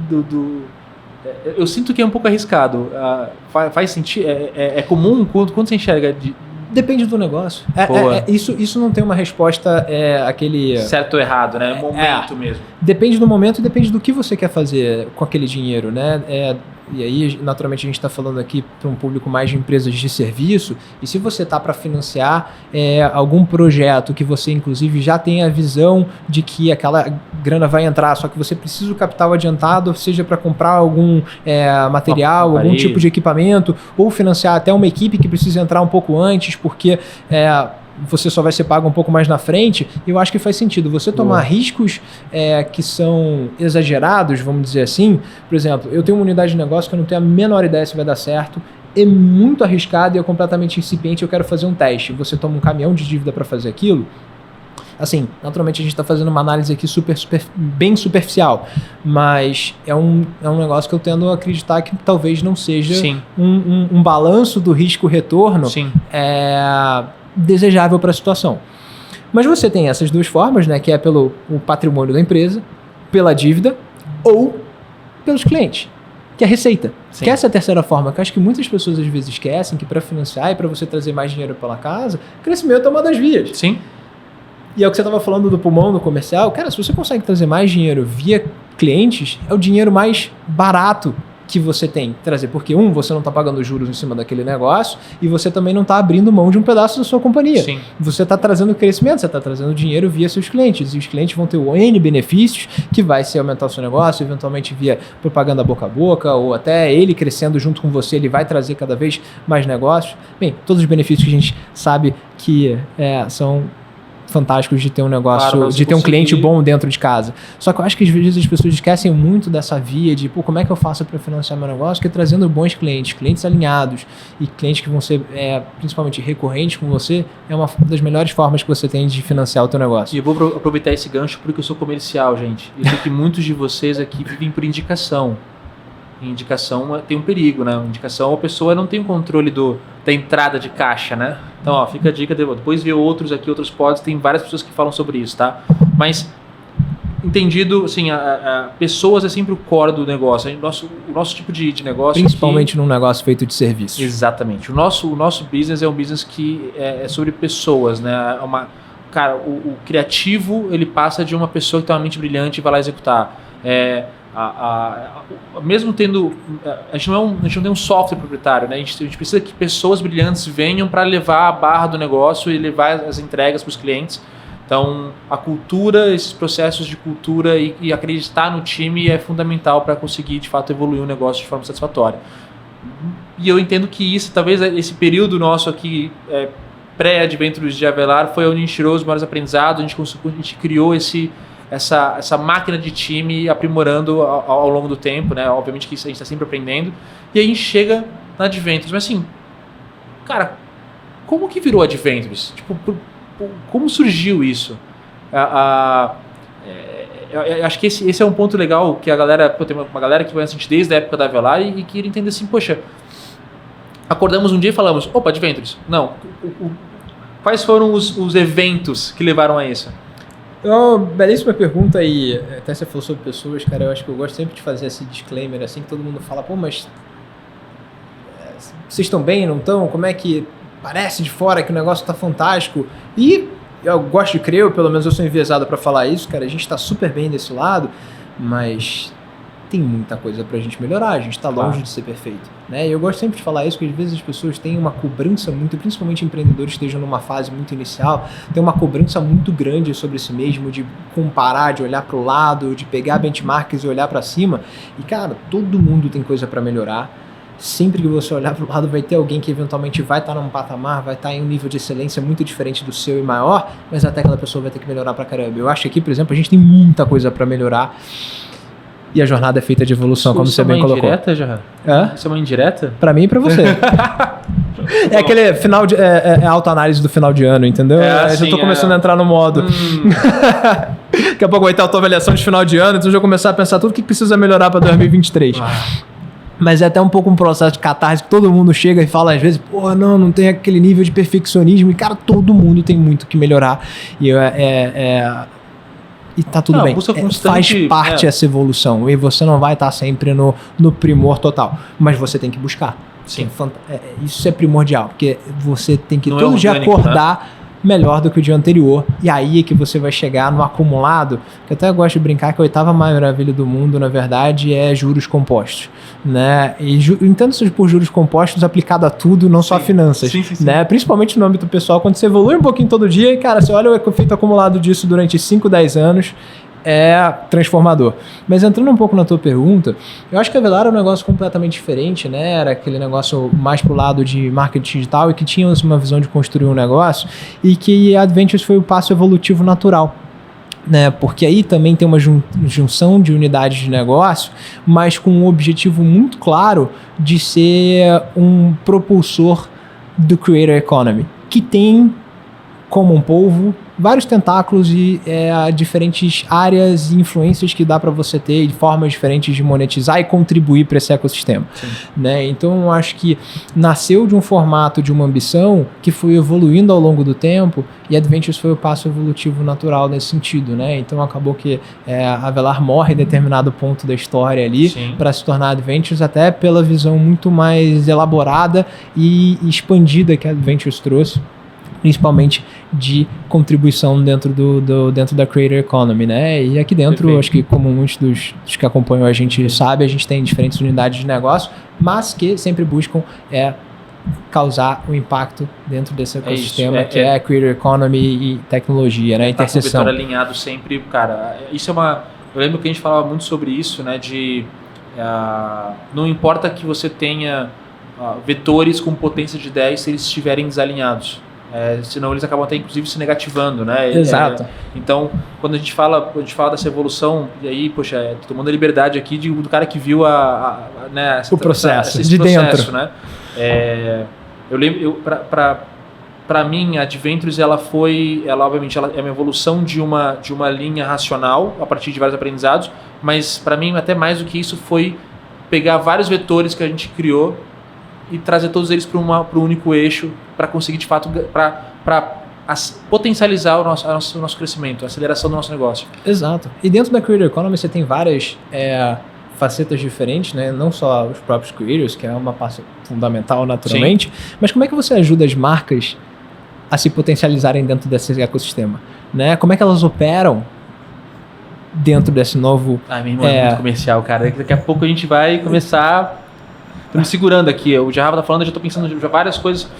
do eu sinto que é um pouco arriscado. Faz sentido? É comum? Quando você enxerga? Depende do negócio. Isso não tem uma resposta aquele... Certo ou errado, né? Momento mesmo. Depende do momento e depende do que você quer fazer com aquele dinheiro, né? E aí, naturalmente, a gente está falando aqui para um público mais de empresas de serviço. E se você está para financiar algum projeto que você, inclusive, já tem a visão de que aquela grana vai entrar, só que você precisa do capital adiantado, seja para comprar algum material, algum tipo de equipamento, ou financiar até uma equipe que precisa entrar um pouco antes, porque... você só vai ser pago um pouco mais na frente, eu acho que faz sentido você tomar riscos que são exagerados, vamos dizer assim. Por exemplo, eu tenho uma unidade de negócio que eu não tenho a menor ideia se vai dar certo, é muito arriscado e é completamente incipiente, eu quero fazer um teste. Você toma um caminhão de dívida para fazer aquilo. Assim, naturalmente a gente está fazendo uma análise aqui bem superficial, mas é um negócio que eu tendo a acreditar que talvez não seja um balanço do risco-retorno desejável para a situação. Mas você tem essas 2 formas, né, que é pelo o patrimônio da empresa, pela dívida ou pelos clientes, que é a receita. Que essa é a terceira forma, que eu acho que muitas pessoas às vezes esquecem que para financiar e para você trazer mais dinheiro pela casa, crescimento é uma das vias. Sim. E é o que você estava falando do pulmão no comercial. Cara, se você consegue trazer mais dinheiro via clientes, é o dinheiro mais barato que você tem que trazer, porque você não está pagando juros em cima daquele negócio e você também não está abrindo mão de um pedaço da sua companhia. Sim. Você está trazendo crescimento, você está trazendo dinheiro via seus clientes e os clientes vão ter o N benefícios que vai ser aumentar o seu negócio, eventualmente via propaganda boca a boca ou até ele crescendo junto com você, ele vai trazer cada vez mais negócios. Bem, todos os benefícios que a gente sabe que são fantásticos de ter um negócio, de ter um cliente bom dentro de casa. Só que eu acho que às vezes as pessoas esquecem muito dessa via de, como é que eu faço para financiar meu negócio? Que é trazendo bons clientes alinhados e clientes que vão ser principalmente recorrentes com você, é uma das melhores formas que você tem de financiar o teu negócio. E eu vou aproveitar esse gancho porque eu sou comercial, gente. Eu sei que muitos de vocês aqui vivem por indicação. Indicação tem um perigo, né? Indicação, a pessoa não tem o controle da entrada de caixa, né? Então, fica a dica, depois vê outros pods, tem várias pessoas que falam sobre isso, tá? Mas, entendido, assim, pessoas é sempre o core do negócio. O nosso tipo de negócio... Principalmente num negócio feito de serviços. Exatamente. O nosso business é um business que é sobre pessoas, né? Cara, o criativo, ele passa de uma pessoa que tem uma mente brilhante e vai lá executar. Mesmo tendo... A gente não tem um software proprietário, né? A gente precisa que pessoas brilhantes venham para levar a barra do negócio e levar as entregas para os clientes. Então, a cultura, esses processos de cultura e acreditar no time é fundamental para conseguir, de fato, evoluir o negócio de forma satisfatória. E eu entendo que isso, talvez esse período nosso aqui, pré-adventures de Avelar, foi onde a gente tirou os maiores aprendizados, a gente criou essa máquina de time aprimorando ao longo do tempo, né? Obviamente que isso a gente está sempre aprendendo. E aí a gente chega na Adventures. Mas assim, cara, como que virou Adventures? Tipo, como surgiu isso? Eu acho que esse é um ponto legal que a galera... Tem uma galera que conhece a gente desde a época da Avelar e que ele entende assim, poxa, acordamos um dia e falamos, opa, Adventures. Não, quais foram os eventos que levaram a isso? Belíssima pergunta e até você falou sobre pessoas, cara, eu acho que eu gosto sempre de fazer esse disclaimer assim, que todo mundo fala, pô, mas vocês estão bem, não estão? Como é que parece de fora que o negócio tá fantástico? E eu gosto de crer, ou pelo menos eu sou enviesado para falar isso, cara, a gente tá super bem desse lado, mas tem muita coisa pra gente melhorar, a gente tá longe de ser perfeito, né? E eu gosto sempre de falar isso, porque às vezes as pessoas têm uma cobrança muito, principalmente empreendedores que estejam numa fase muito inicial, tem uma cobrança muito grande sobre si mesmo, de comparar, de olhar pro lado, de pegar benchmarks e olhar para cima, e cara, todo mundo tem coisa para melhorar. Sempre que você olhar para o lado vai ter alguém que eventualmente vai estar num patamar, vai estar em um nível de excelência muito diferente do seu e maior, mas até aquela pessoa vai ter que melhorar pra caramba. Eu acho que aqui, por exemplo, a gente tem muita coisa para melhorar e a jornada é feita de evolução, como você bem colocou. Isso é uma indireta, Gerard? Isso é uma indireta? Pra mim e pra você. É aquele final de... É autoanálise do final de ano, entendeu? Assim, eu tô começando a entrar no modo. Daqui a pouco vai ter autoavaliação de final de ano, então eu já vou começar a pensar tudo o que precisa melhorar pra 2023. Mas é até um pouco um processo de catarse que todo mundo chega e fala às vezes, pô, não tem aquele nível de perfeccionismo. E, cara, todo mundo tem muito que melhorar. E e tá tudo bem. Faz parte essa evolução. E você não vai estar sempre no primor total. Mas você tem que buscar. Sim. Isso é primordial. Porque você tem que todo dia acordar melhor do que o dia anterior, e aí é que você vai chegar no acumulado, que eu até gosto de brincar que a 8ª maravilha do mundo, na verdade, é juros compostos, né? E entendo-se por juros compostos aplicado a tudo, não só a finanças, né? Principalmente no âmbito pessoal, quando você evolui um pouquinho todo dia, e cara, você olha o efeito acumulado disso durante 5, 10 anos, é transformador. Mas entrando um pouco na tua pergunta, eu acho que a Avelar era um negócio completamente diferente, né? Era aquele negócio mais pro lado de marketing digital e que tinha uma visão de construir um negócio, e que a Adventures foi o passo evolutivo natural, né? Porque aí também tem uma junção de unidades de negócio, mas com um objetivo muito claro de ser um propulsor do Creator Economy, que tem como um polvo vários tentáculos e diferentes áreas e influências que dá para você ter, de formas diferentes de monetizar e contribuir para esse ecossistema, né? Então eu acho que nasceu de um formato, de uma ambição que foi evoluindo ao longo do tempo, e a Adventures foi o passo evolutivo natural nesse sentido, né? Então acabou que a Avelar morre em determinado ponto da história ali para se tornar Adventures, até pela visão muito mais elaborada e expandida que a Adventures trouxe, principalmente de contribuição dentro dentro da Creator Economy, né? E aqui dentro, acho que como muitos dos que acompanham a gente sabe, a gente tem diferentes unidades de negócio, mas que sempre buscam causar um impacto dentro desse ecossistema, que é a Creator Economy e tecnologia, né? Interseção. Tá alinhado sempre, cara. Isso é uma... Eu lembro que a gente falava muito sobre isso, né? Não importa que você tenha vetores com potência de 10 se eles estiverem desalinhados. Senão eles acabam até inclusive se negativando, né? Exato. Então, quando a gente fala dessa evolução, e aí, poxa, tomando a liberdade aqui do cara que viu né, o processo, esse de processo, dentro, né? Eu lembro, para mim, a Adventures, ela obviamente ela é uma evolução de uma linha racional a partir de vários aprendizados, mas para mim até mais do que isso foi pegar vários vetores que a gente criou e trazer todos eles para um único eixo, para conseguir de fato para potencializar o nosso crescimento, a aceleração do nosso negócio. Exato. E dentro da Creator Economy você tem várias facetas diferentes, né? Não só os próprios creators, que é uma parte fundamental naturalmente, mas como é que você ajuda as marcas a se potencializarem dentro desse ecossistema, né? Como é que elas operam dentro desse novo... Meu irmão, é muito comercial, cara. Daqui a pouco a gente vai começar... Tô me segurando aqui. O Gerard tá falando, eu já tô pensando já várias coisas.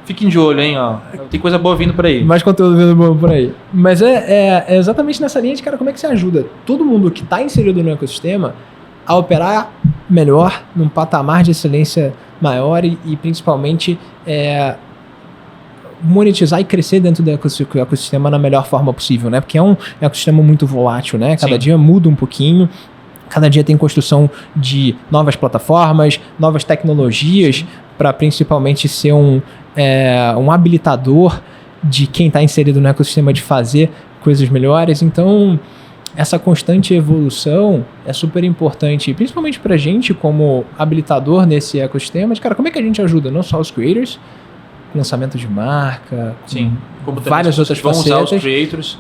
Fiquem de olho, hein, ó. Tem coisa boa vindo por aí. Mais conteúdo vindo bom por aí. Mas é exatamente nessa linha de, cara, como é que você ajuda todo mundo que tá inserido no ecossistema a operar melhor, num patamar de excelência maior e principalmente monetizar e crescer dentro do ecossistema na melhor forma possível, né? Porque é um ecossistema muito volátil, né? Cada dia muda um pouquinho, cada dia tem construção de novas plataformas, novas tecnologias, para principalmente ser um habilitador de quem está inserido no ecossistema de fazer coisas melhores. Então, essa constante evolução é super importante, principalmente para a gente como habilitador nesse ecossistema. De, cara, como é que a gente ajuda não só os creators, lançamento de marca, como várias outras facetas. Vão usar os creators.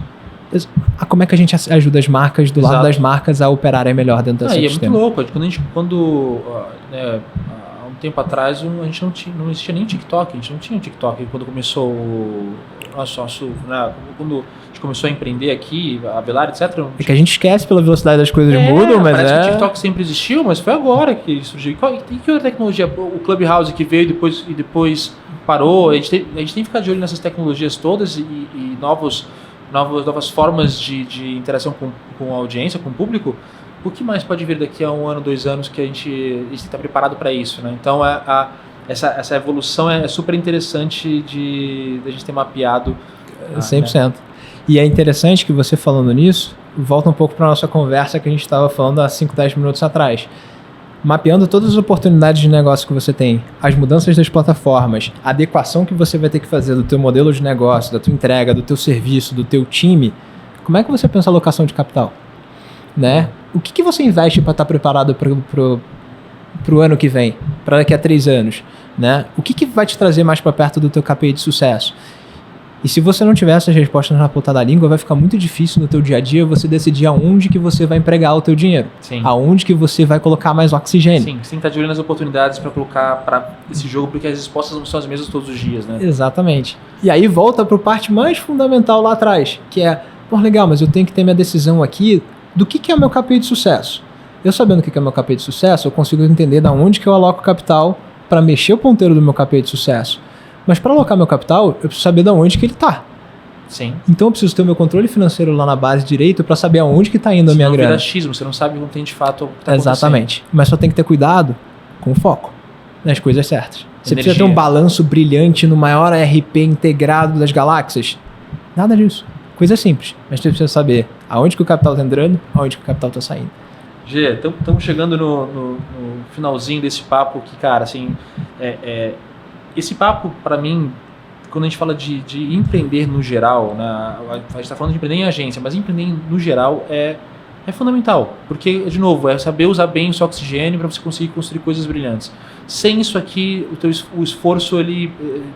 Como é que a gente ajuda as marcas, do lado das marcas, a operarem melhor dentro desse ecossistema? E é muito ando há um tempo atrás, a gente não existia nem TikTok, a gente não tinha TikTok quando começou quando a gente começou a empreender aqui, a Belar, etc. É que a gente esquece pela velocidade das coisas mudam, mas parece que o TikTok sempre existiu, mas foi agora que surgiu. E que outra tecnologia? O Clubhouse que veio e depois parou. A gente tem que ficar de olho nessas tecnologias todas e novas formas de interação com a audiência, com o público. O que mais pode vir daqui a 1 ano, 2 anos que a gente está preparado para isso, né? Então, essa evolução é super interessante de a gente ter mapeado. 100%. Né? E é interessante que você falando nisso, volta um pouco para a nossa conversa que a gente estava falando há 5, 10 minutos atrás. Mapeando todas as oportunidades de negócio que você tem, as mudanças das plataformas, a adequação que você vai ter que fazer do teu modelo de negócio, da tua entrega, do teu serviço, do teu time, como é que você pensa a alocação de capital? Né? O que você investe para estar preparado para o ano que vem, para daqui a 3 anos? Né? O que vai te trazer mais para perto do teu KPI de sucesso? E se você não tiver essas respostas na ponta da língua, vai ficar muito difícil no teu dia a dia você decidir aonde que você vai empregar o teu dinheiro. Sim. Aonde que você vai colocar mais oxigênio. Sim, você tem que estar de olho nas oportunidades para colocar para esse jogo, porque as respostas não são as mesmas todos os dias, né? Exatamente. E aí volta para a parte mais fundamental lá atrás, que é, pô, legal, mas eu tenho que ter minha decisão aqui do que é o meu KPI de sucesso. Eu sabendo o que é o meu KPI de sucesso, eu consigo entender da onde que eu aloco capital para mexer o ponteiro do meu KPI de sucesso. Mas para alocar meu capital, eu preciso saber de onde que ele está. Sim. Então eu preciso ter o meu controle financeiro lá na base direito para saber aonde que está indo a minha grana. Vira achismo, você não sabe como tem de fato o que está Exatamente. Mas só tem que ter cuidado com o foco nas coisas certas. Você Energia. precisa ter um balanço brilhante no maior RP integrado das galáxias. Nada disso. Coisa simples. Mas você precisa saber aonde que o capital está entrando, aonde que o capital está saindo. Gê, estamos chegando no finalzinho desse papo que, cara, assim, esse papo, para mim, quando a gente fala de empreender no geral, né, a gente está falando de empreender em agência, mas empreender no geral é fundamental, porque, de novo, é saber usar bem o seu oxigênio para você conseguir construir coisas brilhantes. Sem isso aqui, o esforço ele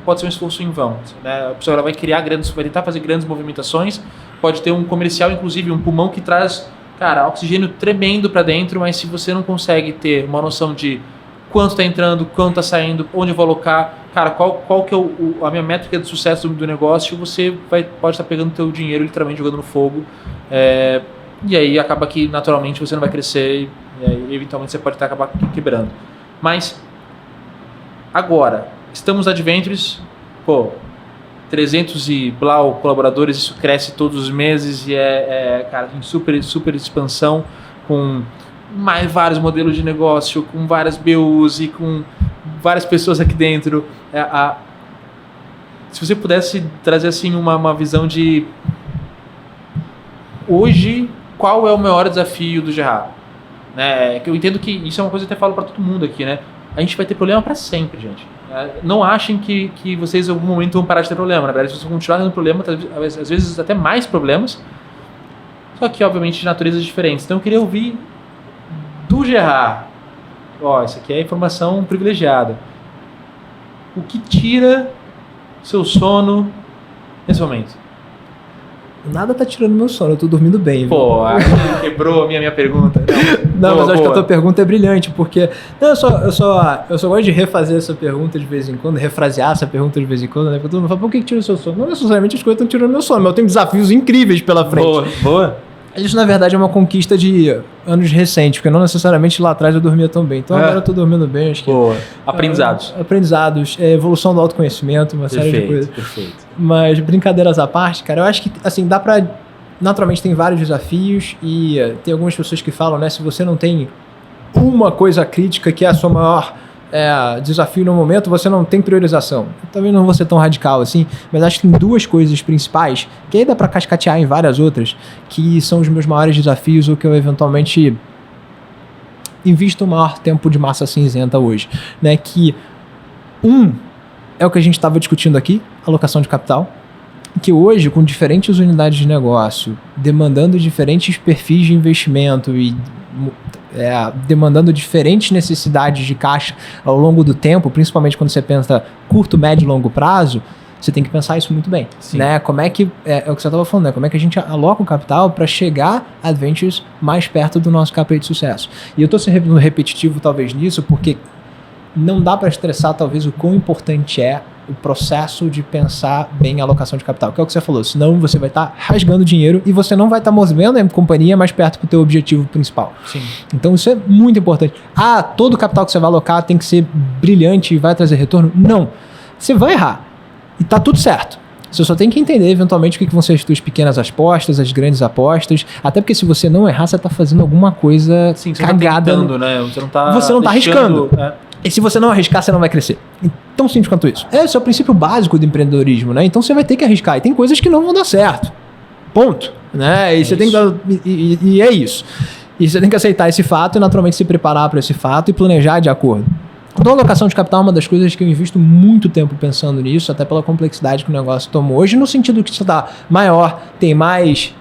pode ser um esforço em vão. Né? A pessoa vai tentar fazer grandes movimentações, pode ter um comercial, inclusive um pulmão que traz, cara, oxigênio tremendo para dentro, mas se você não consegue ter uma noção de quanto está entrando, quanto está saindo, onde eu vou alocar, cara, qual que é a minha métrica de sucesso do negócio, você pode estar pegando o teu dinheiro literalmente jogando no fogo, e aí acaba que naturalmente você não vai crescer e aí, eventualmente você pode acabar quebrando. Mas agora, estamos Adventures, 300 e blau colaboradores, isso cresce todos os meses e cara, em super expansão, com vários modelos de negócio, com várias BUs e com várias pessoas aqui dentro. Se você pudesse trazer assim uma visão de hoje, qual é o maior desafio do Gerard? Né? Que eu entendo que isso é uma coisa que eu até falo para todo mundo aqui, né? A gente vai ter problema para sempre, gente. Não achem que vocês em algum momento vão parar de ter problema. Na verdade, vocês vão continuar tendo problema, às vezes até mais problemas, só que obviamente de naturezas diferentes. Então eu queria ouvir do Gerard, isso aqui é informação privilegiada. O que tira seu sono nesse momento? Nada tá tirando meu sono, eu tô dormindo bem. Pô, quebrou a minha pergunta. Não, mas acho que a tua pergunta é brilhante, porque eu só gosto de refazer essa pergunta de vez em quando, refrasear essa pergunta de vez em quando, né? Porque todo mundo fala, por que tira o seu sono? Não necessariamente as coisas estão tirando meu sono, mas eu tenho desafios incríveis pela frente. Boa. Isso, na verdade, é uma conquista de anos recentes, porque não necessariamente lá atrás eu dormia tão bem. Então agora eu tô dormindo bem, acho que... Boa. Aprendizados. Evolução do autoconhecimento, uma série de coisas. Perfeito. Mas, brincadeiras à parte, cara, eu acho que, assim, dá pra... Naturalmente tem vários desafios e tem algumas pessoas que falam, né, se você não tem uma coisa crítica que é a sua maior desafio no momento, você não tem priorização. Eu também não vou ser tão radical assim, mas acho que tem duas coisas principais, que aí dá para cascatear em várias outras, que são os meus maiores desafios, ou que eu eventualmente invisto o maior tempo de massa cinzenta hoje, né? Que é o que a gente estava discutindo aqui, alocação de capital, que hoje, com diferentes unidades de negócio, demandando diferentes perfis de investimento e demandando diferentes necessidades de caixa ao longo do tempo, principalmente quando você pensa curto, médio e longo prazo, você tem que pensar isso muito bem, né? Como é que, é o que você estava falando, né? Como é que a gente aloca o capital para chegar a Adventures mais perto do nosso KPI de sucesso. E eu estou sendo repetitivo talvez nisso, porque não dá para estressar talvez o quão importante é o processo de pensar bem a alocação de capital, que é o que você falou, senão você vai estar rasgando dinheiro e você não vai estar movendo a companhia mais perto do teu objetivo principal. Sim. Então isso é muito importante. Todo o capital que você vai alocar tem que ser brilhante e vai trazer retorno? Não. Você vai errar. E tá tudo certo. Você só tem que entender eventualmente o que vão ser as suas pequenas apostas, as grandes apostas, até porque se você não errar, você está fazendo alguma coisa cagada. Né? Você não está arriscando. E se você não arriscar, você não vai crescer. Tão simples quanto isso. Esse é o princípio básico do empreendedorismo, né? Então você vai ter que arriscar. E tem coisas que não vão dar certo. Ponto. Né? E você tem que dar, e é isso. E você tem que aceitar esse fato e naturalmente se preparar para esse fato e planejar de acordo. Então, a alocação de capital é uma das coisas que eu invisto muito tempo pensando nisso, até pela complexidade que o negócio tomou hoje, no sentido que você está maior, tem mais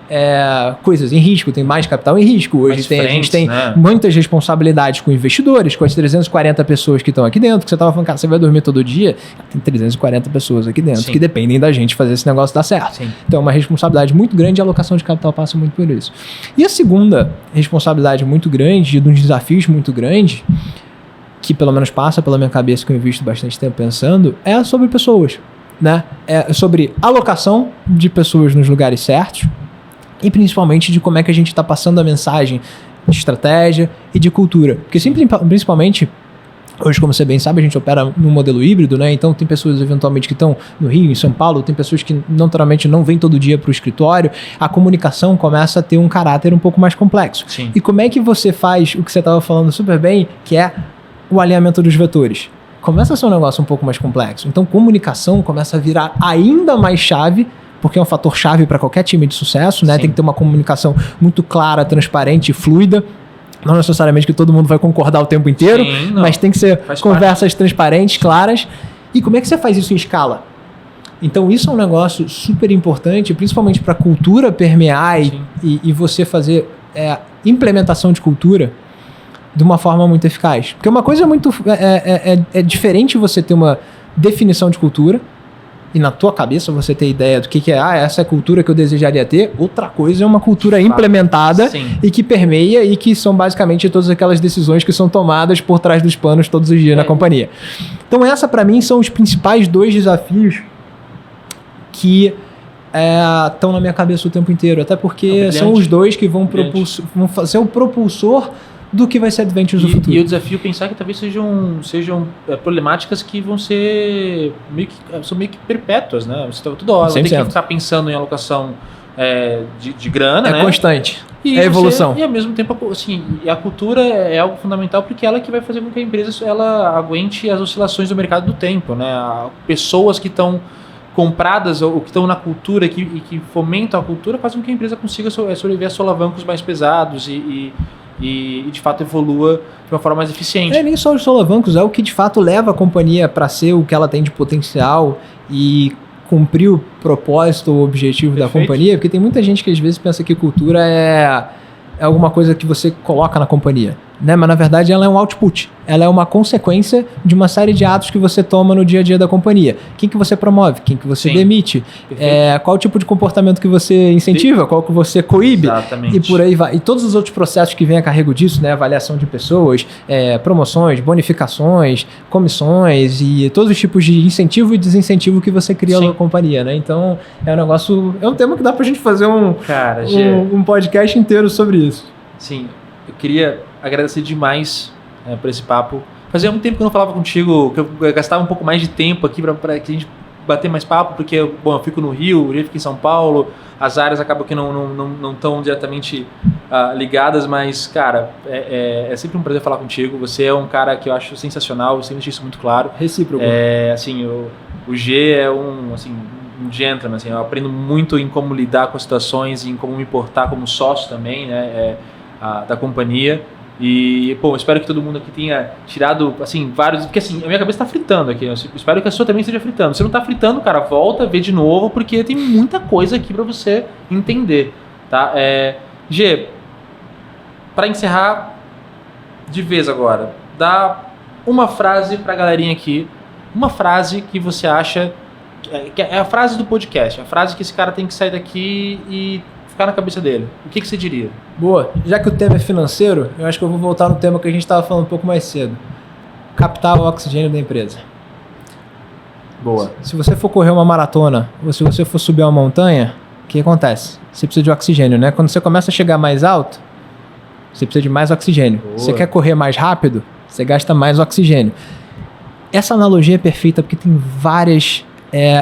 coisas em risco, tem mais capital em risco. Hoje a gente tem muitas responsabilidades com investidores, com as 340 pessoas que estão aqui dentro, que você estava falando, cara, você vai dormir todo dia, tem 340 pessoas aqui dentro que dependem da gente fazer esse negócio dar certo. Sim. Então, é uma responsabilidade muito grande e a alocação de capital passa muito por isso. E a segunda responsabilidade muito grande, de uns desafios muito grandes, que pelo menos passa pela minha cabeça, que eu invisto bastante tempo pensando, é sobre pessoas, né? É sobre alocação de pessoas nos lugares certos e principalmente de como é que a gente está passando a mensagem de estratégia e de cultura. Porque principalmente, hoje, como você bem sabe, a gente opera num modelo híbrido, né? Então tem pessoas eventualmente que estão no Rio, em São Paulo, tem pessoas que naturalmente não vêm todo dia para o escritório. A comunicação começa a ter um caráter um pouco mais complexo. Sim. E como é que você faz o que você estava falando super bem, que é o alinhamento dos vetores? Começa a ser um negócio um pouco mais complexo. Então, comunicação começa a virar ainda mais chave, porque é um fator chave para qualquer time de sucesso, né? Sim. Tem que ter uma comunicação muito clara, transparente e fluida. Não necessariamente que todo mundo vai concordar o tempo inteiro, mas tem que ser conversas transparentes, claras. E como é que você faz isso em escala? Então, isso é um negócio super importante, principalmente para a cultura permear e você fazer implementação de cultura de uma forma muito eficaz. Porque uma coisa muito... É diferente você ter uma definição de cultura e na tua cabeça você ter ideia do que é, essa é a cultura que eu desejaria ter. Outra coisa é uma cultura implementada e que permeia e que são basicamente todas aquelas decisões que são tomadas por trás dos panos todos os dias na companhia. Então essa para mim são os principais dois desafios que estão na minha cabeça o tempo inteiro. Até porque são os dois que vão ser o propulsor do que vai ser Adventures no futuro. E o desafio pensar que talvez sejam problemáticas que vão ser meio que perpétuas, né? Você toda hora tem que ficar pensando em alocação de grana, né? É constante. E evolução. E ao mesmo tempo, assim, a cultura é algo fundamental porque ela que vai fazer com que a empresa ela aguente as oscilações do mercado do tempo, né? Pessoas que estão compradas ou que estão na cultura e que fomentam a cultura fazem com que a empresa consiga sobreviver a solavancos mais pesados e de fato evolua de uma forma mais eficiente. Nem só os solavancos, é o que de fato leva a companhia para ser o que ela tem de potencial e cumprir o propósito ou objetivo da companhia, porque tem muita gente que às vezes pensa que cultura é alguma coisa que você coloca na companhia, né? Mas na verdade ela é um output, ela é uma consequência de uma série de atos que você toma no dia a dia da companhia. Quem que você promove, quem que você demite, qual o tipo de comportamento que você incentiva, qual que você coíbe. Exatamente. E por aí vai. E todos os outros processos que vêm a carrego disso, né? Avaliação de pessoas, promoções, bonificações, comissões e todos os tipos de incentivo e desincentivo que você cria na companhia, né? Então é um negócio, é um tema que dá pra gente fazer um podcast inteiro sobre isso. Sim, eu queria agradecer demais por esse papo. Fazia muito tempo que eu não falava contigo, que eu gastava um pouco mais de tempo aqui para que a gente bater mais papo, porque, bom, eu fico no Rio, eu fico em São Paulo, as áreas acabam que não estão diretamente ligadas, mas, cara, é sempre um prazer falar contigo. Você é um cara que eu acho sensacional, você deixa isso muito claro. Recíproco. Assim, o G é um gentleman, assim, eu aprendo muito em como lidar com situações, em como me portar como sócio também, né, da companhia. E, pô, espero que todo mundo aqui tenha tirado, assim, vários... Porque, assim, a minha cabeça tá fritando aqui. Eu espero que a sua também esteja fritando. Se não tá fritando, cara, volta, vê de novo, porque tem muita coisa aqui pra você entender, tá? G, pra encerrar de vez agora, dá uma frase pra galerinha aqui. Uma frase que você acha... que é a frase do podcast. A frase que esse cara tem que sair daqui e... ficar na cabeça dele. O que você diria? Boa. Já que o tema é financeiro, eu acho que eu vou voltar no tema que a gente estava falando um pouco mais cedo. Capital é o oxigênio da empresa. Boa. Se você for correr uma maratona, ou se você for subir uma montanha, o que acontece? Você precisa de oxigênio, né? Quando você começa a chegar mais alto, você precisa de mais oxigênio. Boa. Você quer correr mais rápido, você gasta mais oxigênio. Essa analogia é perfeita porque tem vários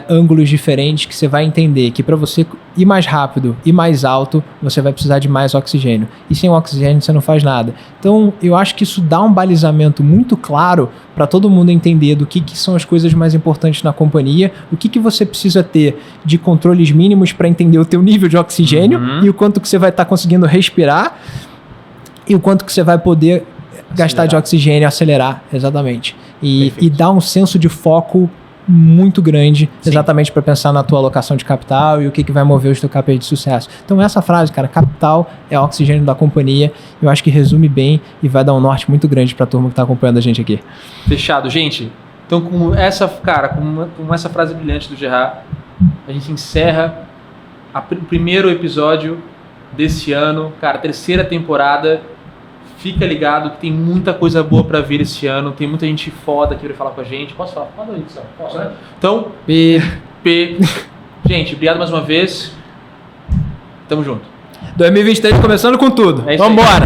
ângulos diferentes que você vai entender que para você ir mais rápido e mais alto, você vai precisar de mais oxigênio. E sem oxigênio você não faz nada. Então, eu acho que isso dá um balizamento muito claro para todo mundo entender do que são as coisas mais importantes na companhia, o que você precisa ter de controles mínimos para entender o teu nível de oxigênio e o quanto que você vai estar conseguindo respirar e o quanto que você vai poder gastar de oxigênio, acelerar, exatamente. E dar um senso de foco muito grande, sim, exatamente para pensar na tua alocação de capital e o que vai mover os teus KPIs de sucesso. Então essa frase, cara, capital é o oxigênio da companhia, eu acho que resume bem e vai dar um norte muito grande para a turma que está acompanhando a gente aqui. Fechado, gente. Então com essa frase brilhante do Gerard, a gente encerra o primeiro episódio desse ano, cara, 3ª temporada. Fica ligado que tem muita coisa boa pra vir esse ano. Tem muita gente foda aqui pra falar com a gente. Posso falar? Manda aí, edição. Posso, né? Então, gente, obrigado mais uma vez. Tamo junto. 2023 começando com tudo. Vambora!